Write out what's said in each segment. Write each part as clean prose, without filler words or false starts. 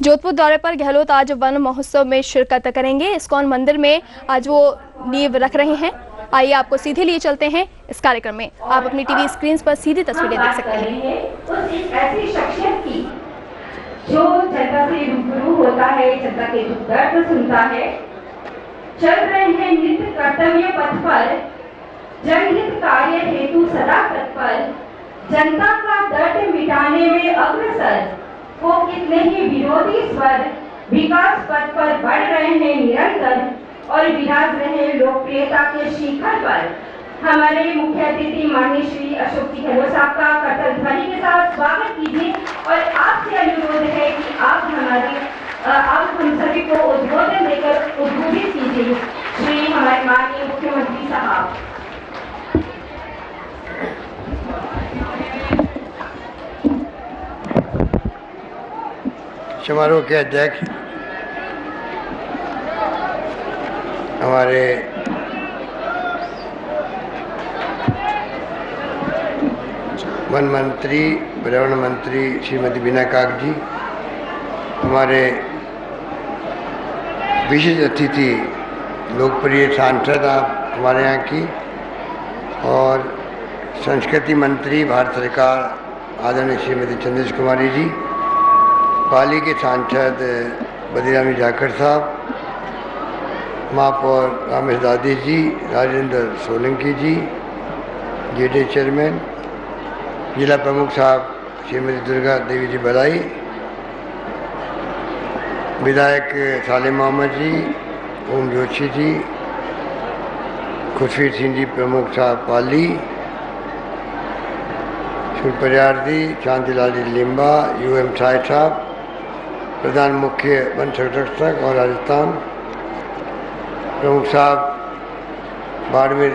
जोधपुर दौरे पर गहलोत आज वन महोत्सव में शिरकत करेंगे। इस्कॉन मंदिर में आज वो नींव रख रहे हैं। आइए आपको सीधे लिए चलते हैं इस कार्यक्रम में। आप अपनी टीवी स्क्रीन पर सीधी तस्वीरें देख सकते हैं। उस एक ऐसी शख्सियत की जो जनता से रूबरू होता है, जनता के दुख दर्द सुनता है, चल रहे हैं नित्य कर्तव्य पथ पर, जनहित कार्य हेतु सदा तत्पर, जनता का दर्द मिटाने में अग्रसर, वो कितने ही विरोधी स्वर विकास पथ पर बढ़ रहे हैं निरंतर और विराज रहे लोकप्रियता के शिखर पर। हमारे मुख्य अतिथि माननीय श्री अशोक जी गहलोत साहब का करतल ध्वनि के साथ स्वागत कीजिए और आपसे अनुरोध है कि आप हम सभी को उद्बोधन देकर उद्बोधित कीजिए। श्री हमारे माननीय मुख्यमंत्री साहब। समारोह के अध्यक्ष हमारे वन मंत्री, पर्यावरण मंत्री श्रीमती बीना काक जी, हमारे विशेष अतिथि लोकप्रिय सांसद आप हमारे यहाँ की, और संस्कृति मंत्री भारत सरकार आदरणीय श्रीमती चंद्रेश कुमारी जी, पाली के सांसद बद्रीराम जाखड़ साहब, महापौर रामेश दादी जी, राजेंद्र सोलंकी जी, जेडे चेयरमैन, जिला प्रमुख साहब श्रीमती दुर्गा देवी जी बलाई, विधायक सालिम मोहम्मद जी, ओम जोशी जी, खुशवीर सिंह जी प्रमुख साहब पाली, सुरपरियार जी, शांतिलाल जी लिम्बा, यूएम साहिब साहब, प्रधान मुख्य वन संरक्षक और राजस्थान प्रमुख साहब बाड़मेर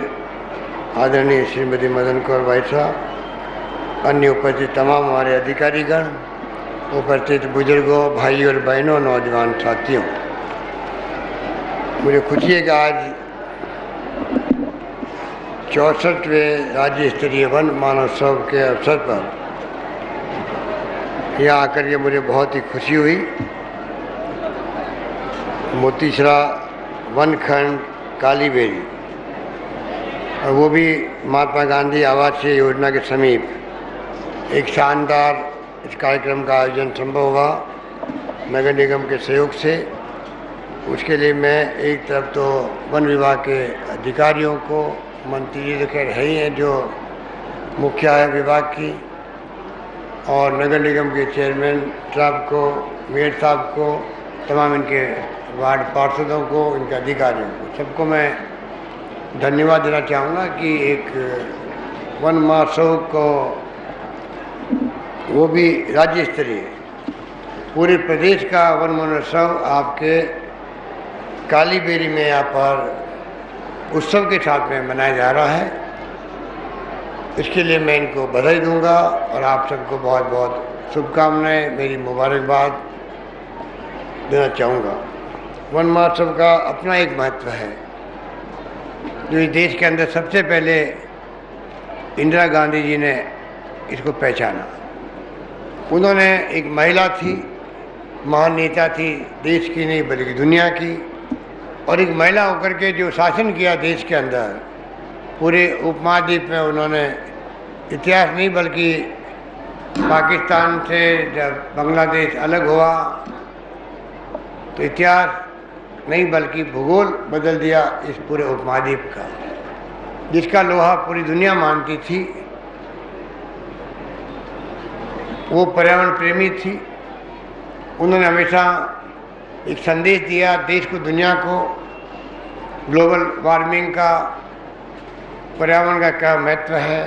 आदरणीय श्रीमती मदन कौर भाई साहब, अन्य उपस्थित तमाम हमारे अधिकारीगण, उपस्थित बुजुर्गों, भाइयों और बहनों, नौजवान साथियों, मुझे खुशी है कि आज 64वें राज्य स्तरीय वन महोत्सव के अवसर पर यहाँ आकर के मुझे बहुत ही खुशी हुई। मोतीसरा वनखंड कालीबेरी, और वो भी महात्मा गांधी आवासीय योजना के समीप एक शानदार इस कार्यक्रम का आयोजन संभव हुआ नगर निगम के सहयोग से। उसके लिए मैं एक तरफ तो वन विभाग के अधिकारियों को, मंत्री तो खैर है ही हैं जो मुख्य है विभाग की, और नगर निगम के चेयरमैन साहब को, मेयर साहब को, तमाम इनके वार्ड पार्षदों को, इनके अधिकारियों को, सबको मैं धन्यवाद देना चाहूँगा कि एक वन महोत्सव को, वो भी राज्य स्तरीय, पूरे प्रदेश का वन महोत्सव आपके कालीबेरी में यहाँ पर उत्सव के साथ में मनाया जा रहा है। इसके लिए मैं इनको बधाई दूंगा और आप सबको बहुत बहुत शुभकामनाएं, मेरी मुबारकबाद देना चाहूँगा। वन महोत्सव का अपना एक महत्व है जो इस देश के अंदर सबसे पहले इंदिरा गांधी जी ने इसको पहचाना। उन्होंने, एक महिला थी, महान नेता थी, देश की नहीं बल्कि दुनिया की, और एक महिला होकर के जो शासन किया देश के अंदर, पूरे उपमहाद्वीप में उन्होंने इतिहास नहीं बल्कि पाकिस्तान से जब बांग्लादेश अलग हुआ तो इतिहास नहीं बल्कि भूगोल बदल दिया इस पूरे उपमहाद्वीप का, जिसका लोहा पूरी दुनिया मानती थी। वो पर्यावरण प्रेमी थी। उन्होंने हमेशा एक संदेश दिया देश को, दुनिया को, ग्लोबल वार्मिंग का, पर्यावरण का क्या महत्व है,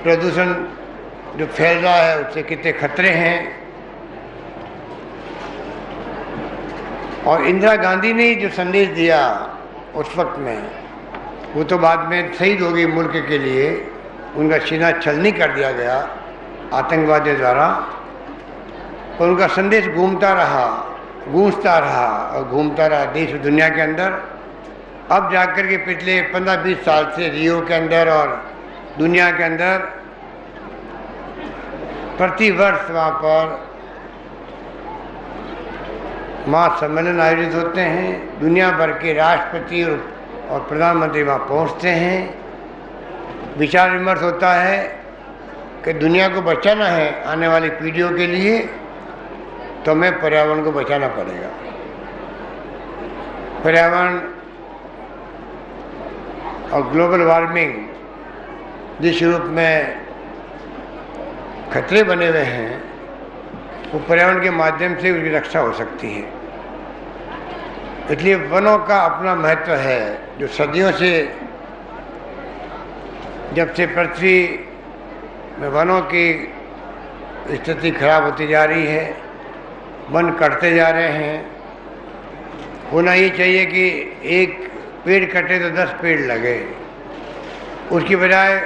प्रदूषण जो फैल रहा है उससे कितने खतरे हैं। और इंदिरा गांधी ने जो संदेश दिया उस वक्त में, वो तो बाद में शहीद हो गई मुल्क के लिए, उनका सीना छलनी कर दिया गया आतंकवादियों द्वारा, और उनका संदेश घूमता रहा, गूंजता रहा और घूमता रहा देश और दुनिया के अंदर। अब जाकर के पिछले 15-20 साल से रियो के अंदर और दुनिया के अंदर प्रति वर्ष वहाँ पर महासम्मेलन आयोजित होते हैं, दुनिया भर के राष्ट्रपति और प्रधानमंत्री वहाँ पहुँचते हैं, विचार विमर्श होता है कि दुनिया को बचाना है आने वाली पीढ़ियों के लिए, तो हमें पर्यावरण को बचाना पड़ेगा। पर्यावरण और ग्लोबल वार्मिंग जिस रूप में खतरे बने हुए हैं, वो पर्यावरण के माध्यम से उसकी रक्षा हो सकती है। इसलिए वनों का अपना महत्व है, जो सदियों से, जब से पृथ्वी में वनों की स्थिति खराब होती जा रही है, वन कटते जा रहे हैं। होना ये चाहिए कि एक पेड़ कटे तो 10 पेड़ लगे, उसकी बजाय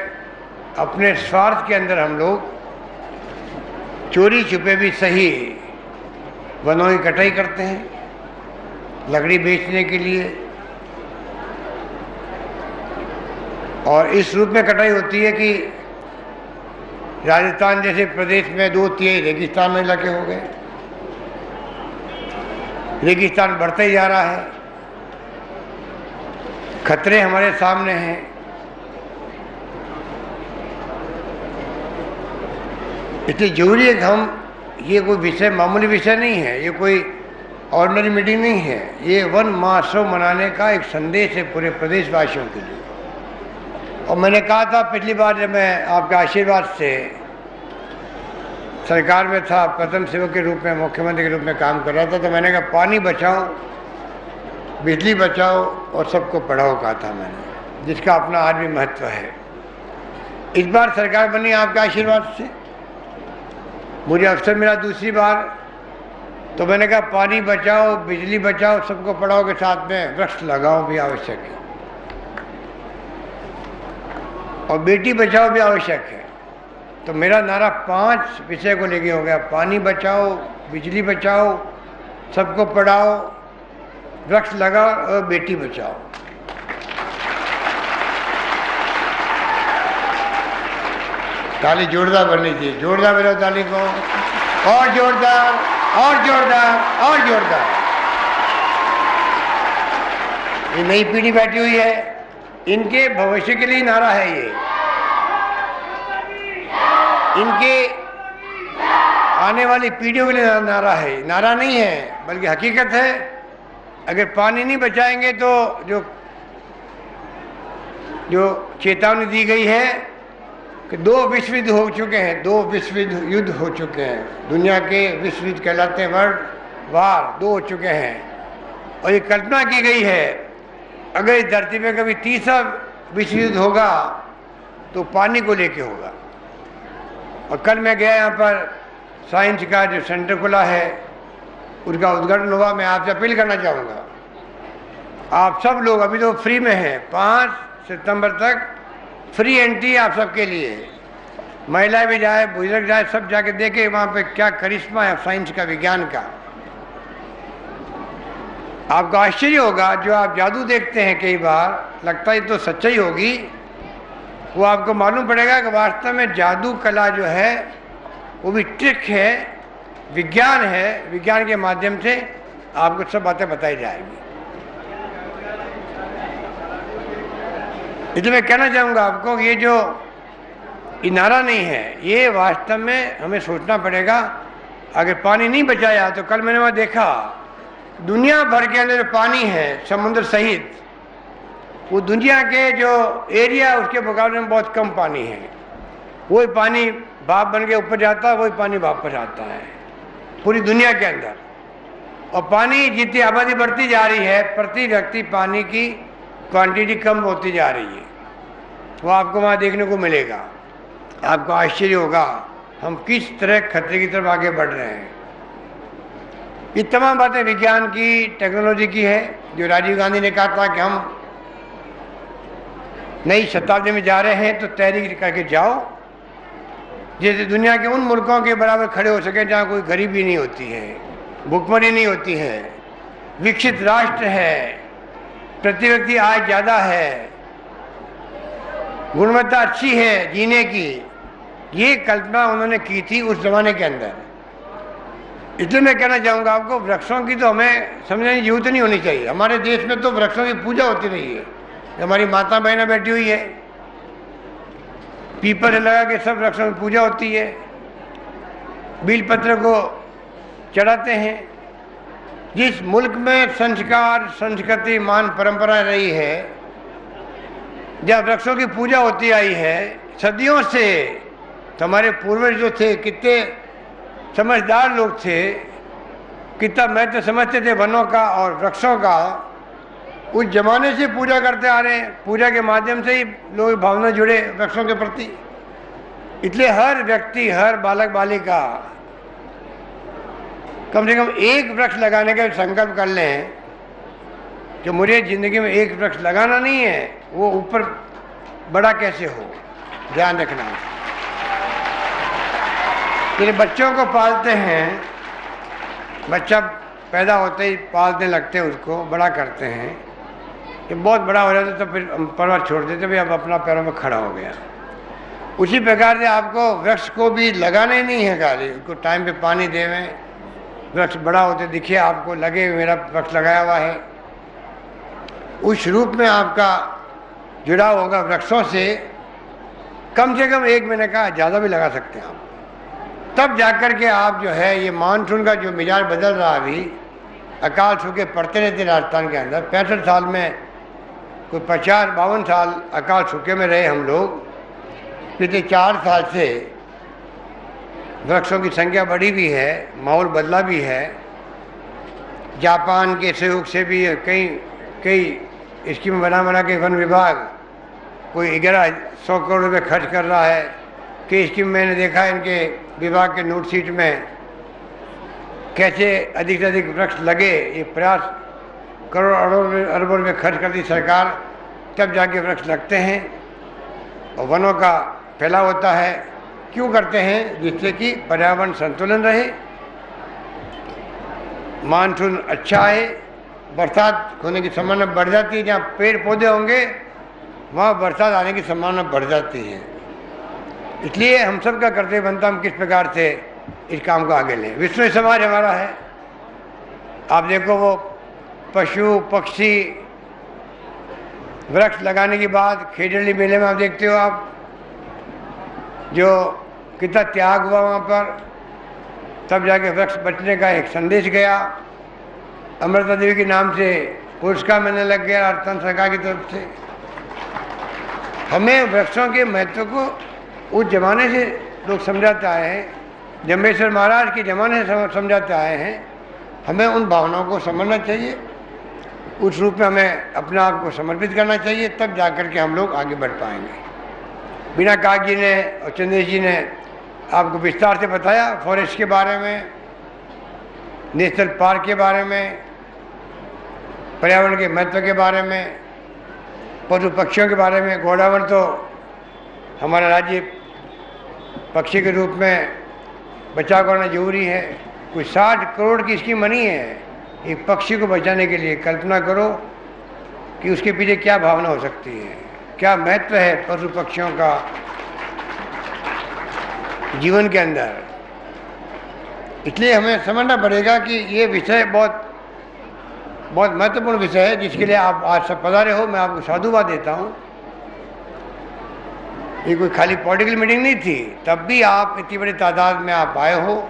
अपने स्वार्थ के अंदर हम लोग चोरी छुपे भी सही वनों की कटाई करते हैं लकड़ी बेचने के लिए, और इस रूप में कटाई होती है कि राजस्थान जैसे प्रदेश में 2/3 रेगिस्तान में इलाके हो गए। रेगिस्तान बढ़ता ही जा रहा है, खतरे हमारे सामने हैं। इसलिए जरूरी है कि हम, ये कोई विषय मामूली विषय नहीं है, ये कोई ऑर्डिनरी मीटिंग नहीं है, ये वन महोत्सव मनाने का एक संदेश है पूरे प्रदेशवासियों के लिए। और मैंने कहा था पिछली बार जब मैं आपके आशीर्वाद से सरकार में था, प्रथम सेवक के रूप में, मुख्यमंत्री के रूप में काम कर रहा था, तो मैंने कहा पानी बचाओ, बिजली बचाओ और सबको पढ़ाओ कहा था मैंने, जिसका अपना आज भी महत्व है। इस बार सरकार बनी आपके आशीर्वाद से, मुझे अवसर मिला दूसरी बार, तो मैंने कहा पानी बचाओ, बिजली बचाओ, सबको पढ़ाओ के साथ में वृक्ष लगाओ भी आवश्यक है, और बेटी बचाओ भी आवश्यक है। तो मेरा नारा 5 विषय को लेके हो गया, पानी बचाओ, बिजली बचाओ, सबको पढ़ाओ, वृक्ष लगाओ और बेटी बचाओ। ताली जोरदार बननी चाहिए, जोरदार बजाओ ताली को, और जोरदार, और जोरदार, और जोरदार। ये नई पीढ़ी बैठी हुई है, इनके भविष्य के लिए नारा है ये, इनके आने वाली पीढ़ियों के लिए नारा है, नारा नहीं है बल्कि हकीकत है। अगर पानी नहीं बचाएंगे तो जो चेतावनी दी गई है कि 2 विश्व युद्ध हो चुके हैं, 2 विश्व युद्ध हो चुके हैं, दुनिया के विश्व युद्ध कहलाते हैं, वर्ल्ड वार 2 हो चुके हैं, और ये कल्पना की गई है अगर इस धरती पे कभी 3रा विश्व युद्ध होगा तो पानी को लेके होगा। और कल मैं गया यहाँ पर साइंस का जो सेंटर खुला है उसका उद्घाटन हुआ। मैं आपसे अपील करना चाहूँगा, आप सब लोग, अभी तो फ्री में हैं, 5 सितंबर तक फ्री एंट्री आप सबके लिए, महिलाएं भी जाए, बुजुर्ग जाए, सब जाके देखे वहाँ पे क्या करिश्मा है साइंस का, विज्ञान का। आपको आश्चर्य होगा, जो आप जादू देखते हैं कई बार लगता है तो सच्चाई होगी, वो आपको मालूम पड़ेगा कि वास्तव में जादू कला जो है वो भी ट्रिक है, विज्ञान है। विज्ञान के माध्यम से आपको सब बातें बताई जाएगी। इसलिए मैं कहना चाहूँगा आपको, ये जो नारा नहीं है, ये वास्तव में हमें सोचना पड़ेगा। अगर पानी नहीं बचाया तो कल मैंने वहाँ देखा दुनिया भर के अंदर पानी है समुद्र सहित, वो दुनिया के जो एरिया उसके मुकाबले में बहुत कम पानी है। वही पानी भाप बन के ऊपर जाता है, वही पानी वापस आता है पूरी दुनिया के अंदर। और पानी जितनी आबादी बढ़ती जा रही है, प्रति व्यक्ति पानी की क्वांटिटी कम होती जा रही है, वो आपको वहाँ देखने को मिलेगा। आपको आश्चर्य होगा हम किस तरह खतरे की तरफ आगे बढ़ रहे हैं। ये तमाम बातें विज्ञान की, टेक्नोलॉजी की है। जो राजीव गांधी ने कहा था कि हम नई शताब्दी में जा रहे हैं तो तैयारी करके जाओ, जैसे दुनिया के उन मुल्कों के बराबर खड़े हो सके जहाँ कोई गरीबी नहीं होती है, भुखमरी नहीं होती है, विकसित राष्ट्र है, प्रति व्यक्ति आय ज़्यादा है, गुणवत्ता अच्छी है जीने की। ये कल्पना उन्होंने की थी उस जमाने के अंदर। इसलिए मैं कहना चाहूँगा आपको, वृक्षों की तो हमें समझने की जरूरत नहीं होनी चाहिए। हमारे देश में तो वृक्षों की पूजा होती रही है। हमारी माता बहनें बैठी हुई है, पीपल से लगा के सब वृक्षों की पूजा होती है, बेलपत्र को चढ़ाते हैं। जिस मुल्क में संस्कार, संस्कृति, मान परंपरा रही है, जहाँ वृक्षों की पूजा होती आई है सदियों से, तो हमारे पूर्वज जो थे कितने समझदार लोग थे, कितना महत्व समझते थे वनों का और वृक्षों का। उस जमाने से पूजा करते आ रहे हैं, पूजा के माध्यम से ही लोग भावना जुड़े वृक्षों के प्रति। इसलिए हर व्यक्ति, हर बालक बालिका कम से कम एक वृक्ष लगाने का संकल्प कर लें कि मुझे ज़िंदगी में एक वृक्ष लगाना नहीं है, वो ऊपर बड़ा कैसे हो, ध्यान रखना। फिर बच्चों को पालते हैं, बच्चा पैदा होते ही पालने लगते हैं, उसको बड़ा करते हैं, ये बहुत बड़ा हो जाता तो फिर परवर छोड़ देते, भाई अब अपना पैरों में खड़ा हो गया। उसी प्रकार से आपको वृक्ष को भी लगाना ही नहीं है, खाली उसको टाइम पे पानी देवें, वृक्ष बड़ा होते दिखे आपको, लगे मेरा वृक्ष लगाया हुआ है। उस रूप में आपका जुड़ाव होगा वृक्षों से। कम से कम 1 महीने का, ज़्यादा भी लगा सकते हैं आप, तब जाकर के आप जो है ये मानसून का जो मिजाज बदल रहा है, अभी अकाल सूखे पड़ते रहते राजस्थान के अंदर। 65 साल में कोई 50-52 साल अकाल सूखे में रहे हम लोग। पिछले 4 साल से वृक्षों की संख्या बढ़ी भी है, माहौल बदला भी है। जापान के सहयोग से भी कई स्कीम बना के वन विभाग कोई 1100 करोड़ रुपये खर्च कर रहा है। कई स्कीम मैंने देखा है इनके विभाग के नोट शीट में, कैसे अधिक से अधिक वृक्ष लगे, ये प्रयास करोड़ अरबों रुपये खर्च करती सरकार, तब जाके वृक्ष लगते हैं और वनों का फैलाव होता है। क्यों करते हैं? जिससे कि पर्यावरण संतुलन रहे, मानसून अच्छा है, बरसात होने की संभावना बढ़ जाती है। जहाँ पेड़ पौधे होंगे वहाँ बरसात आने की संभावना बढ़ जाती है। इसलिए हम सब का कर्तव्य बनता, हम किस प्रकार से इस काम को आगे लें। विश्व समाज हमारा है, आप देखो वो पशु पक्षी, वृक्ष लगाने के बाद खेजड़ी मेले में आप देखते हो आप, जो कितना त्याग हुआ वहाँ पर, तब जाके वृक्ष बचने का एक संदेश गया। अमृता देवी के नाम से पुरस्कार मिलने लग गया राजस्थान सरकार की तरफ से। हमें वृक्षों के महत्व को उस जमाने से लोग समझाते आए हैं, जम्बेश्वर महाराज के ज़माने से समझाते आए हैं। हमें उन भावनाओं को समझना चाहिए, उस रूप में हमें अपने आप को समर्पित करना चाहिए, तब जाकर के हम लोग आगे बढ़ पाएंगे। बिना काग जी ने और चंद्रेश जी ने आपको विस्तार से बताया फॉरेस्ट के बारे में, नेशनल पार्क के बारे में, पर्यावरण के महत्व के बारे में, पशु पक्षियों के बारे में। घोड़ावण तो हमारा राज्य पक्षी के रूप में बचाव करना जरूरी है। कोई 60 करोड़ की स्कीम बनी है एक पक्षी को बचाने के लिए। कल्पना करो कि उसके पीछे क्या भावना हो सकती है, क्या महत्व है पशु पक्षियों का जीवन के अंदर। इसलिए हमें समझना पड़ेगा कि ये विषय बहुत बहुत महत्वपूर्ण विषय है, जिसके लिए आप आज सब पधारे हो। मैं आपको साधुवाद देता हूँ। ये कोई खाली पॉलिटिकल मीटिंग नहीं थी, तब भी आप इतनी बड़ी तादाद में आप आए हो।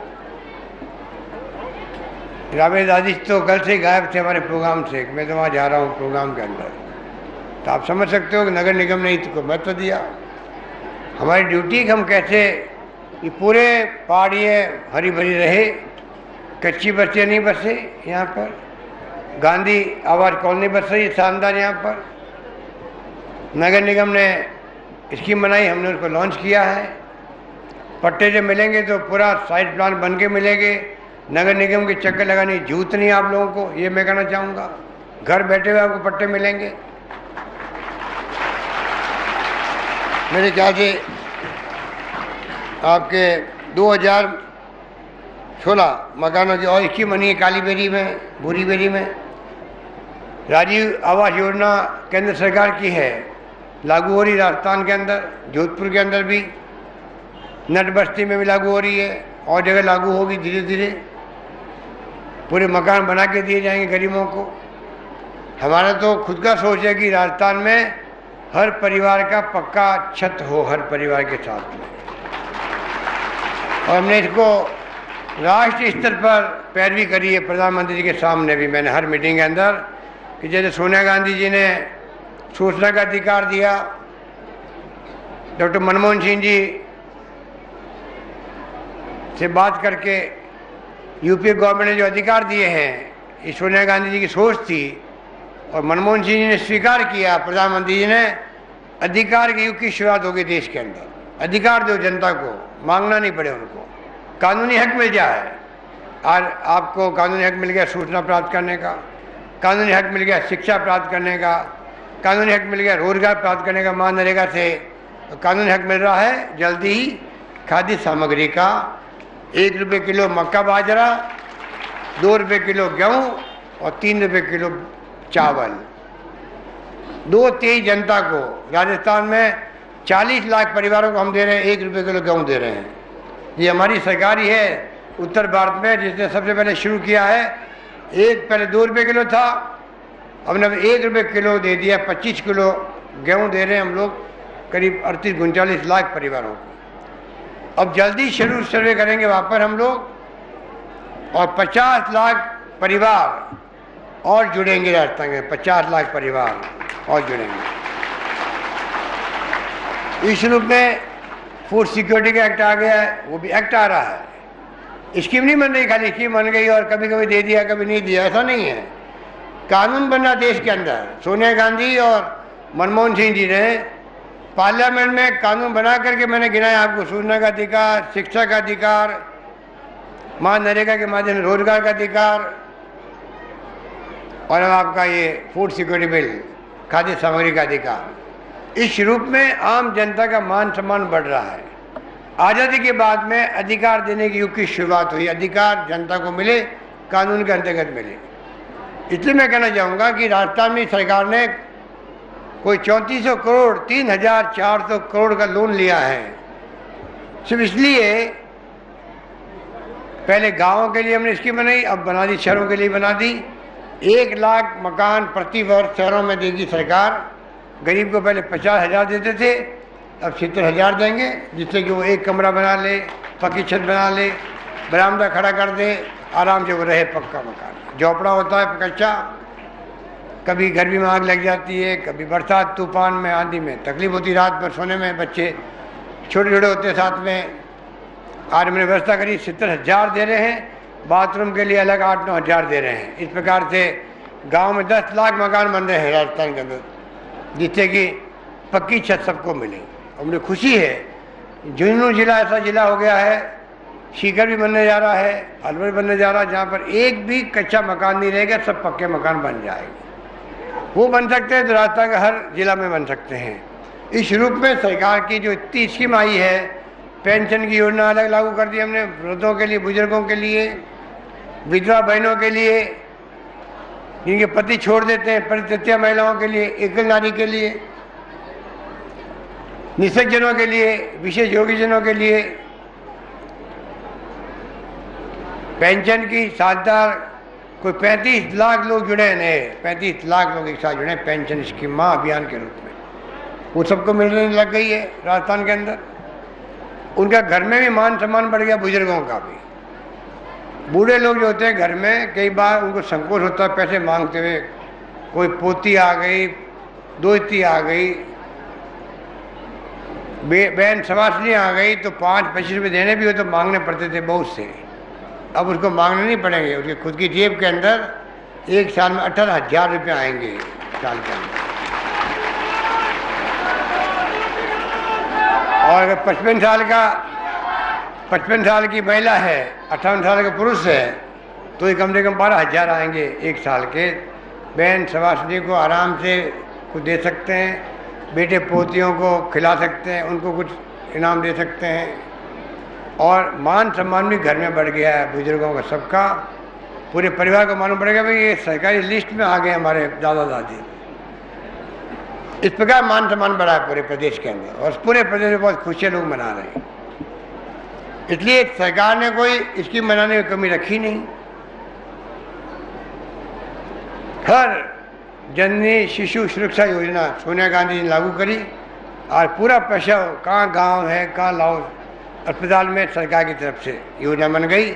रावेद आदित्य तो कल से गायब थे हमारे प्रोग्राम से, मैं तो वहाँ जा रहा हूँ प्रोग्राम के अंदर। तो आप समझ सकते हो कि नगर निगम ने इसको महत्व दिया। हमारी ड्यूटी कि हम कैसे ये पूरे पहाड़ी हरी भरी रहे, कच्ची बस्तियाँ नहीं बसे यहाँ पर। गांधी आवास कॉलोनी बस रही है शानदार यहाँ पर। नगर निगम ने स्कीम बनाई, हमने उसको लॉन्च किया है। पट्टे जब मिलेंगे तो पूरा साइट प्लान बन के मिलेंगे। नगर निगम के चक्कर लगाने की जरूरत नहीं आप लोगों को, ये मैं कहना चाहूँगा। घर बैठे हुए आपको पट्टे मिलेंगे। मेरे ख्याल से आपके 2016 मकानों की और स्कीम बनी है कालीबेरी में, भूरीबेरी में। राजीव आवास योजना केंद्र सरकार की है, लागू हो रही राजस्थान के अंदर, जोधपुर के अंदर भी, नट बस्ती में भी लागू हो रही है और जगह लागू होगी धीरे धीरे। पूरे मकान बना के दिए जाएंगे गरीबों को। हमारा तो खुद का सोच है कि राजस्थान में हर परिवार का पक्का छत हो, हर परिवार के साथ में। और हमने इसको राष्ट्रीय स्तर पर पैरवी करी है, प्रधानमंत्री जी के सामने भी मैंने हर मीटिंग के अंदर, कि जैसे सोनिया गांधी जी ने सूचना का अधिकार दिया, डॉक्टर मनमोहन सिंह जी से बात करके यूपीए गवर्नमेंट ने जो अधिकार दिए हैं, ये सोनिया गांधी जी की सोच थी और मनमोहन सिंह जी ने स्वीकार किया। प्रधानमंत्री जी ने अधिकार के युग की शुरुआत होगी देश के अंदर। अधिकार दो जनता को, मांगना नहीं पड़े उनको, कानूनी हक मिल जाए। और आपको कानूनी हक मिल गया सूचना प्राप्त करने का, कानूनी हक मिल गया शिक्षा प्राप्त करने का, कानूनी हक मिल गया रोजगार प्राप्त करने का मनरेगा से, तो कानूनी हक मिल रहा है जल्दी ही खाद्य सामग्री का। 1 रुपये किलो मक्का बाजरा, 2 रुपये किलो गेहूँ और 3 रुपये किलो चावल। 2-23 जनता को, राजस्थान में 40 लाख परिवारों को हम दे रहे हैं 1 रुपये किलो गेहूँ दे रहे हैं। ये हमारी सरकार ही है उत्तर भारत में जिसने सबसे पहले शुरू किया है। पहले 2 रुपये किलो था, हमने 1 रुपये किलो दे दिया। 25 किलो गेहूँ दे रहे हैं हम लोग करीब 38-39 लाख परिवारों को। अब जल्दी शुरू सर्वे करेंगे वहाँ पर हम लोग, और 50 लाख परिवार और जुड़ेंगे राजस्थान के, 50 लाख परिवार और जुड़ेंगे। इस रूप में फूड सिक्योरिटी का एक्ट आ गया है, वो भी एक्ट आ रहा है। स्कीम नहीं बन रही, खाली स्कीम बन गई और कभी कभी दे दिया कभी नहीं दिया, ऐसा नहीं है। कानून बनना देश के अंदर। सोनिया गांधी और मनमोहन सिंह जी ने पार्लियामेंट में कानून बना करके, मैंने गिनाया आपको, सूचना का अधिकार, शिक्षा का अधिकार, मनरेगा के माध्यम से रोजगार का अधिकार, और अब आपका ये फूड सिक्योरिटी बिल, खाद्य सामग्री का अधिकार। इस रूप में आम जनता का मान सम्मान बढ़ रहा है। आज़ादी के बाद में अधिकार देने की युग की शुरुआत हुई। अधिकार जनता को मिले, कानून के अंतर्गत मिले। इसलिए मैं कहना चाहूँगा कि राजस्थान में सरकार ने कोई 3400 करोड़ 3400 करोड़ का लोन लिया है, सिर्फ इसलिए। पहले गाँवों के लिए हमने स्कीम बनाई, अब बना दी शहरों के लिए बना दी। 1 लाख मकान प्रति वर्ष शहरों में देगी सरकार। गरीब को पहले 50,000 देते थे, अब 70,000 देंगे, जिससे कि वो एक कमरा बना ले, पक्की छत बना ले, बरामदा खड़ा कर दे, आराम से वो रहे पक्का मकान। झोपड़ा होता है कच्चा, कभी गर्मी में आग लग जाती है, कभी बरसात तूफान में आंधी में तकलीफ होती, रात भर सोने में, बच्चे छोटे छोटे होते साथ में। आज हमने व्यवस्था करी, 70,000 दे रहे हैं, बाथरूम के लिए अलग 8-9 हज़ार दे रहे हैं। इस प्रकार से गाँव में 10 लाख मकान बन रहे हैं राजस्थान के अंदर, जिससे कि पक्की छत सबको मिले। और मुझे खुशी है, झुंझुनू जिला ऐसा जिला हो गया है, सीकर भी बनने जा रहा है, अलवर बनने जा रहा है, जहाँ पर एक भी कच्चा मकान नहीं रहेगा, सब पक्के मकान बन जाएंगे। वो बन सकते हैं तो राजस्थान के हर जिला में बन सकते हैं। इस रूप में सरकार की जो इतनी स्कीम आई है, पेंशन की योजना अलग लागू कर दी हमने, वृद्धों के लिए, बुजुर्गों के लिए, विधवा बहनों के लिए, जिनके पति छोड़ देते हैं, परित्यक्ता महिलाओं के लिए, एकल नारी के लिए, निःशक्तजनों के लिए, विशेष योग्यजनों के लिए पेंशन की साझेदार कोई 35 लाख लोग जुड़े हैं, 35 लाख लोग एक साथ जुड़े हैं पेंशन स्कीम माँ अभियान के रूप में। वो सबको मिलने लग गई है राजस्थान के अंदर। उनका घर में भी मान सम्मान बढ़ गया, बुजुर्गों का भी। बूढ़े लोग जो होते हैं घर में, कई बार उनको संकोच होता है पैसे मांगते हुए, कोई पोती आ गई, दोती आ गई, बहन सवासनी आ गई, तो 5-25 रुपये देने भी हो तो मांगने पड़ते थे बहुत से। अब उसको मांगने नहीं पड़ेंगे, उसके खुद की जेब के अंदर एक साल में 18,000 रुपये आएंगे साल के अंदर। और अगर 55 साल की महिला है, 58 साल का पुरुष है, तो ये कम से कम 12,000 आएंगे एक साल के। बहन सवासनी को आराम से कुछ दे सकते हैं, बेटे पोतियों को खिला सकते हैं, उनको कुछ इनाम दे सकते हैं। और मान सम्मान भी घर में बढ़ गया है बुजुर्गों का, सबका, पूरे परिवार को मालूम पड़ेगा भाई ये सरकारी लिस्ट में आ गए हमारे दादा दादी। इस प्रकार मान सम्मान बढ़ा है पूरे प्रदेश के अंदर, और पूरे प्रदेश में बहुत खुशियाँ लोग मना रहे हैं। इसलिए सरकार ने कोई स्कीम बनाने की कमी रखी नहीं। हर जननी शिशु सुरक्षा योजना सोनिया गांधी ने लागू करी और पूरा पैसा कहाँ गांव है कहाँ लाओ अस्पताल में सरकार की तरफ से योजना बन गई।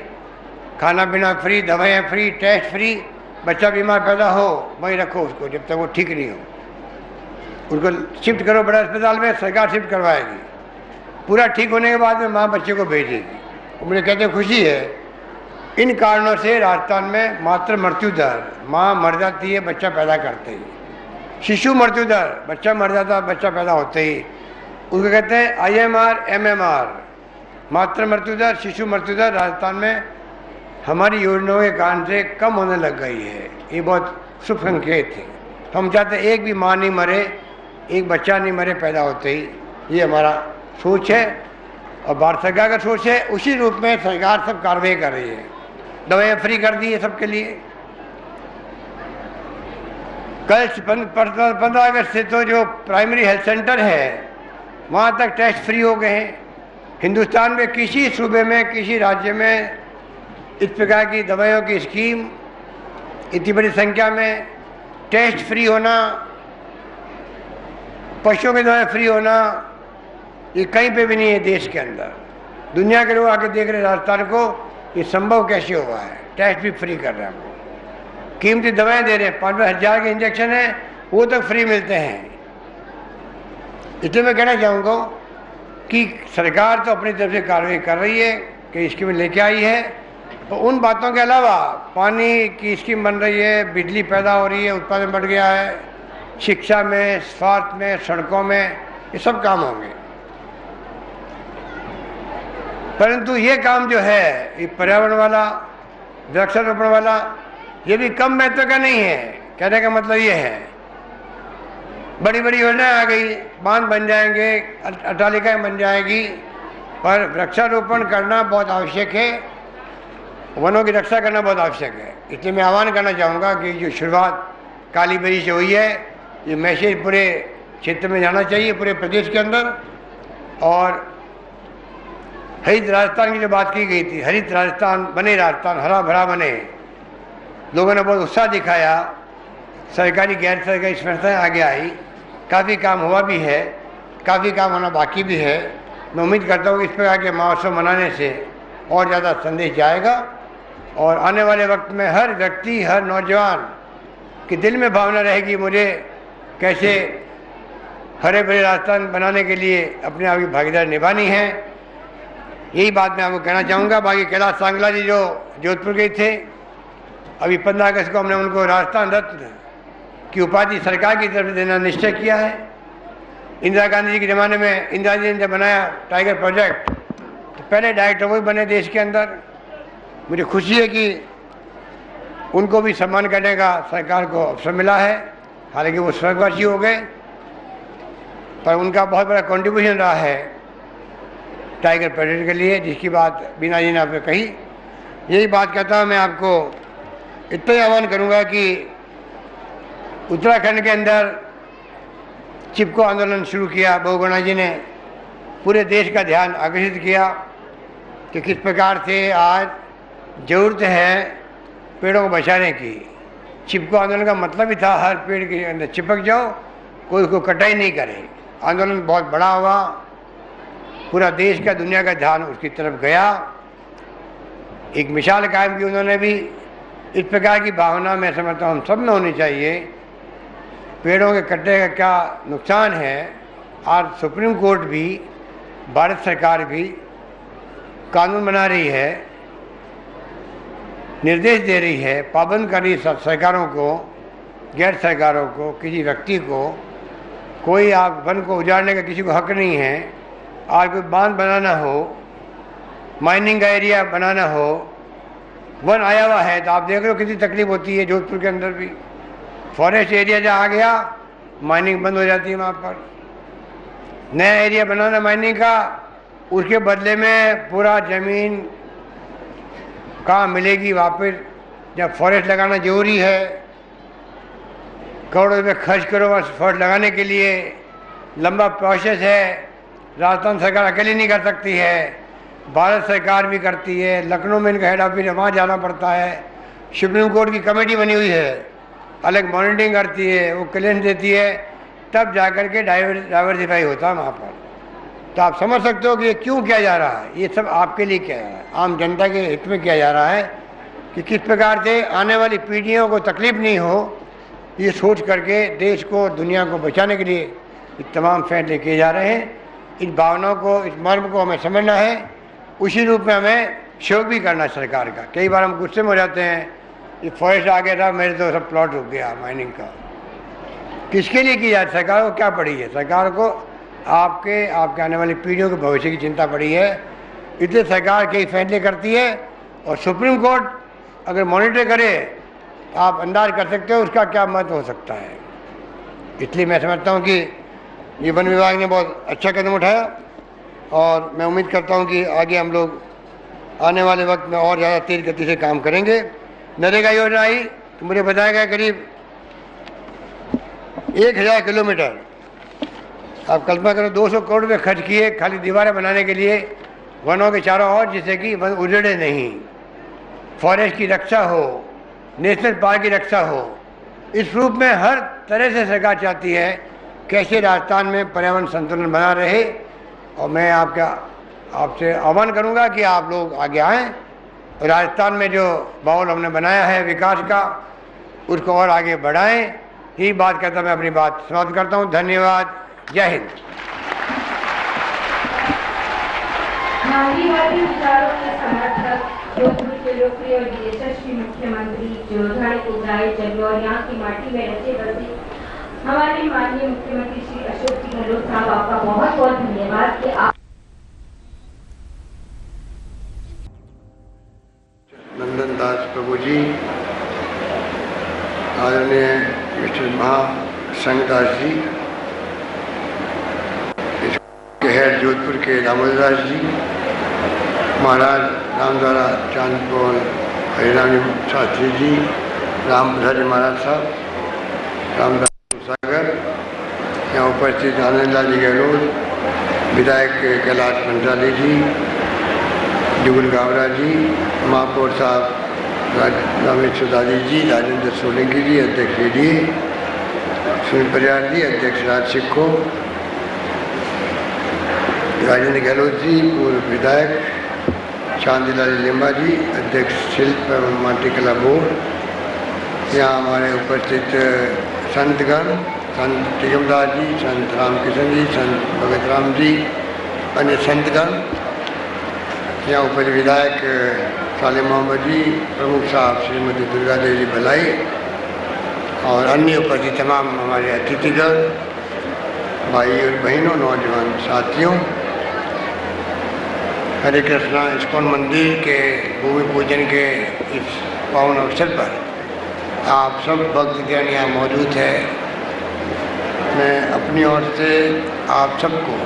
खाना पीना फ्री, दवाइयाँ फ्री, टेस्ट फ्री। बच्चा बीमार पैदा हो वहीं रखो उसको जब तक वो ठीक नहीं हो। उनको शिफ्ट करो बड़े अस्पताल में, सरकार शिफ्ट करवाएगी। पूरा ठीक होने के बाद में माँ बच्चे को भेजेगी। मुझे कहते खुशी है इन कारणों से राजस्थान में मातृ मृत्यु दर, माँ मर जाती है बच्चा पैदा करते ही, शिशु मृत्यु दर, बच्चा मर जाता बच्चा पैदा होते ही, उसको कहते हैं IMR MMR, मातृ मृत्यु दर, शिशु मृत्यु दर राजस्थान में हमारी योजनाओं के कारण से कम होने लग गई है। ये बहुत शुभ संकेत है। हम चाहते एक भी माँ नहीं मरे, एक बच्चा नहीं मरे पैदा होते ही। ये हमारा सोच है और भारत सरकार का सोच है। उसी रूप में सरकार सब कार्रवाई कर रही है। दवाइयाँ फ्री कर दी है सबके लिए। कल 15 अगस्त से तो जो प्राइमरी हेल्थ सेंटर है वहाँ तक टेस्ट फ्री हो गए हैं। हिंदुस्तान में किसी सूबे में, किसी राज्य में इस प्रकार की दवाइयों की स्कीम, इतनी बड़ी संख्या में टेस्ट फ्री होना, पशुओं की दवाएं फ्री होना, ये कहीं पे भी नहीं है देश के अंदर। दुनिया के लोग आके देख रहे राजस्थान को, ये संभव कैसे हुआ है। टेस्ट भी फ्री कर रहे हैं हमको, कीमती दवाएं दे रहे हैं, 5,000 के इंजेक्शन है वो तक फ्री मिलते हैं। इसलिए मैं कहना चाहूँगा कि सरकार तो अपनी तरफ से कार्रवाई कर रही है कि स्कीम लेके आई है, तो उन बातों के अलावा पानी की स्कीम बन रही है, बिजली पैदा हो रही है, उत्पादन बढ़ गया है, शिक्षा में, स्वास्थ्य में, सड़कों में, ये सब काम होंगे। परंतु ये काम जो है ये पर्यावरण वाला, वृक्षारोपण वाला, ये भी कम महत्व का नहीं है। कहने का मतलब ये है बड़ी बड़ी योजनाएं आ गई, बांध बन जाएंगे, अट्टालिकाएं बन जाएगी, पर वृक्षारोपण करना बहुत आवश्यक है, वनों की रक्षा करना बहुत आवश्यक है। इसलिए मैं आह्वान करना चाहूँगा कि जो शुरुआत कालीबेरी से हुई है, ये मैसेज पूरे क्षेत्र में जाना चाहिए, पूरे प्रदेश के अंदर। और हरित राजस्थान की जो बात की गई थी, हरित राजस्थान बने, राजस्थान हरा भरा बने, लोगों ने बहुत उत्साह दिखाया, सरकारी गैर सरकारी संस्थाएं आगे आई, काफ़ी काम हुआ भी है, काफ़ी काम होना बाकी भी है। मैं उम्मीद करता हूँ कि इस प्रकार के महोत्सव मनाने से और ज़्यादा संदेश जाएगा और आने वाले वक्त में हर व्यक्ति, हर नौजवान के दिल में भावना रहेगी मुझे कैसे हरे भरे राजस्थान बनाने के लिए अपने आप की भागीदारी निभानी है। यही बात मैं आपको कहना चाहूँगा। बाकी कैलाश सांगला जी जो जोधपुर गए थे, अभी 15 अगस्त को हमने उनको राजस्थान रत्न की उपाधि सरकार की तरफ से देना निश्चय किया है। इंदिरा गांधी जी के ज़माने में इंदिरा जी ने जब बनाया टाइगर प्रोजेक्ट, तो पहले डायरेक्टर वही बने देश के अंदर। मुझे खुशी है कि उनको भी सम्मान करने का सरकार को अवसर मिला है। हालांकि वो स्वर्गवासी हो गए, पर उनका बहुत बड़ा कंट्रीब्यूशन रहा है टाइगर प्रोजेक्ट के लिए, जिसकी बात बीना जी ने आपने कही। यही बात कहता हूँ मैं आपको, इतना ही आह्वान करूँगा कि उत्तराखंड के अंदर चिपको आंदोलन शुरू किया बहुगुणा जी ने, पूरे देश का ध्यान आकर्षित किया कि किस प्रकार से आज ज़रूरत है पेड़ों को बचाने की। चिपको आंदोलन का मतलब ही था हर पेड़ के अंदर चिपक जाओ, कोई उसको कटाई नहीं करे। आंदोलन बहुत बड़ा हुआ, पूरा देश का, दुनिया का ध्यान उसकी तरफ गया। एक मिसाल कायम की उन्होंने भी। इस प्रकार की भावना मैं समझता हूँ हम सब में होनी चाहिए। पेड़ों के कटने का क्या नुकसान है, आज सुप्रीम कोर्ट भी, भारत सरकार भी कानून बना रही है, निर्देश दे रही है, पाबंद कर रही है सरकारों को, गैर सरकारों को, किसी व्यक्ति को। कोई आप वन को उजाड़ने का किसी को हक नहीं है। आज कोई बांध बनाना हो, माइनिंग का एरिया बनाना हो, वन आया हुआ है तो आप देख रहे हो कितनी तकलीफ होती है। जोधपुर के अंदर भी फॉरेस्ट एरिया जहाँ आ गया, माइनिंग बंद हो जाती है। वहाँ पर नया एरिया बनाना माइनिंग का, उसके बदले में पूरा ज़मीन कहाँ मिलेगी वापस, जब फॉरेस्ट लगाना जरूरी है, करोड़ों रुपये खर्च करो बस फॉरेस्ट लगाने के लिए, लंबा प्रोसेस है। राजस्थान सरकार अकेली नहीं कर सकती है, भारत सरकार भी करती है। लखनऊ में इनका हेड ऑफिस है, वहाँ जाना पड़ता है। सुप्रीम कोर्ट की कमेटी बनी हुई है, अलग मॉनिटरिंग करती है, वो क्लियरेंस देती है, तब जाकर के डाइवर्सिफाई होता है वहाँ पर। तो आप समझ सकते हो कि ये क्यों किया जा रहा है, ये सब आपके लिए किया जा रहा है, आम जनता के हित में किया जा रहा है कि किस प्रकार से आने वाली पीढ़ियों को तकलीफ नहीं हो, ये सोच करके देश को, दुनिया को बचाने के लिए ये तमाम फैसले किए जा रहे हैं। इस भावनाओं को, इस मर्म को हमें समझना है, उसी रूप में हमें सहयोग भी करना है सरकार का। कई बार हम गुस्से में हो जाते हैं, ये फॉरेस्ट आ गया था, मेरे तो सब प्लॉट रुक गया माइनिंग का। किसके लिए की जाए? सरकार को क्या पड़ी है? सरकार को आपके आने वाली पीढ़ियों के भविष्य की चिंता पड़ी है, इसलिए सरकार कई फैसले करती है। और सुप्रीम कोर्ट अगर मॉनिटर करे तो आप अंदाज कर सकते हो उसका क्या महत्व हो सकता है। इसलिए मैं समझता हूँ कि ये वन विभाग ने बहुत अच्छा कदम उठाया और मैं उम्मीद करता हूँ कि आगे हम लोग आने वाले वक्त में और ज़्यादा तेज गति से काम करेंगे। नरेगा योजना आई तो मुझे बताया गया करीब 1000 किलोमीटर, आप कल्पना करो 200 करोड़ रुपये खर्च किए खाली दीवारें बनाने के लिए वनों के चारों ओर, जिससे कि वन उजड़े नहीं, फॉरेस्ट की रक्षा हो, नेशनल पार्क की रक्षा हो। इस रूप में हर तरह से सरकार चाहती है कैसे राजस्थान में पर्यावरण संतुलन बना रहे। और मैं आपसे आह्वान करूंगा कि आप लोग आगे आएँ और राजस्थान में जो माहौल हमने बनाया है विकास का, उसको और आगे बढ़ाएं। यही बात कहता मैं अपनी बात समाप्त करता हूं। धन्यवाद। जय हिंद। गांधीवादी विचारों के समर्थक, जोधपुर के लोकप्रिय और यशस्वी मुख्यमंत्री जो धड़ उगाए जन्मे और यहाँ की माटी में रचे बसे हमारे माननीय मुख्यमंत्री श्री अशोक जी गहलोत साहब, आपका बहुत बहुत धन्यवाद कि आप नंदन दास प्रभु जी, आदरणीय मिस्टर महासंगदास जी, हेड जोधपुर के दामोदर दास जी, महाराज रामद्वारा चांदपुर हरिराम शास्त्री जी, राम प्रसाद जी महाराज साहब, रामदास सागर, यहाँ उपस्थित आनंद लाल जी गहलोत, विधायक कैलाश पंचाली जी, जुगल गावरा जी, महापौर साहब रामेश्वर दादी जी, राजेंद्र सोलंकी जी अध्यक्ष जी, सुनील परियार जी अध्यक्ष राज सिक्खो, राजेंद्र गहलोत जी पूर्व विधायक, चांदीलाल लिम्बा जी अध्यक्ष शिल्प एवं माटी कला बोर्ड, यहाँ हमारे उपस्थित संतगण, संत टिकमदास जी, संत रामकिशन जी, संत भगत राम जी, अन्य संतगण, यहाँ उपस्थित विधायक साले मोहम्मद जी, प्रमुख साहब श्रीमती दुर्गा देवी भलाई और अन्य उपस्थित तमाम हमारे अतिथिगण, भाई और बहनों, नौजवान साथियों, हरे कृष्णा इस्कॉन मंदिर के भूमि पूजन के इस पावन अवसर पर आप सब भक्तजन यहाँ मौजूद है। मैं अपनी ओर से आप सबको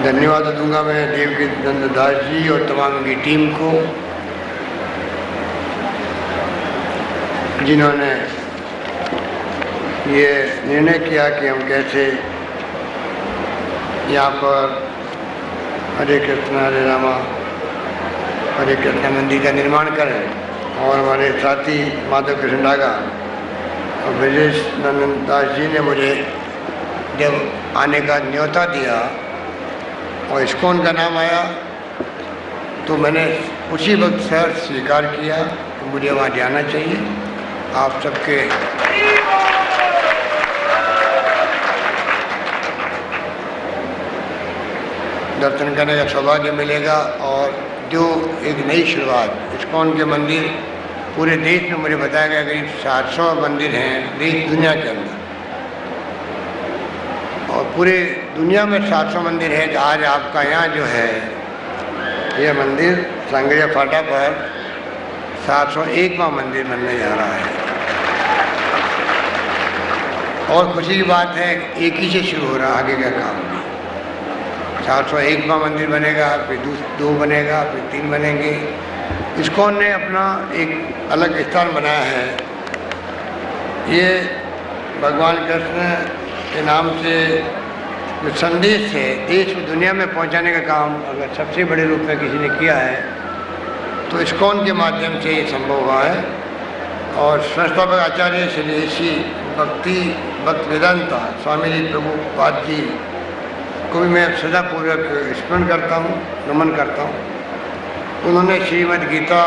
धन्यवाद दूंगा। मैं देवकी नंद दास जी और तमाम उनकी टीम को, जिन्होंने ये निर्णय किया कि हम कैसे यहाँ पर हरे कृष्ण हरे रामा हरे कृष्ण मंदिर का निर्माण करें। और हमारे साथी माधव कृष्ण डागा और ब्रजेश नंदन दास जी ने मुझे जब आने का न्योता दिया और इस्कॉन का नाम आया तो मैंने उसी वक्त सर स्वीकार किया कि मुझे वहाँ जाना चाहिए। आप सबके दर्शन करने का सौभाग्य मिलेगा और जो एक नई शुरुआत इस्कॉन के मंदिर पूरे देश में, मुझे बताया गया करीब 700 मंदिर हैं देश दुनिया के अंदर, और पूरे दुनिया में 700 मंदिर है। आज आपका यहाँ जो है यह मंदिर सांगरिया फाटा पर 701वां मंदिर बनने जा रहा है। और खुशी की बात है एक ही से शुरू हो रहा है आगे का काम भी। 701वां मंदिर बनेगा, फिर 2 बनेगा, फिर 3 बनेंगे। इस्कॉन ने अपना एक अलग स्थान बनाया है। ये भगवान कृष्ण के नाम से जो संदेश है देश और दुनिया में पहुंचाने का काम अगर सबसे बड़े रूप में किसी ने किया है तो इस्कॉन के माध्यम से ये संभव हुआ है। और संस्थापक आचार्य श्री श्री भक्ति भक्त वेदांता स्वामी जी प्रभुपाद जी को भी मैं सदापूर्वक स्मरण करता हूँ, नमन करता हूँ। उन्होंने श्रीमद् गीता,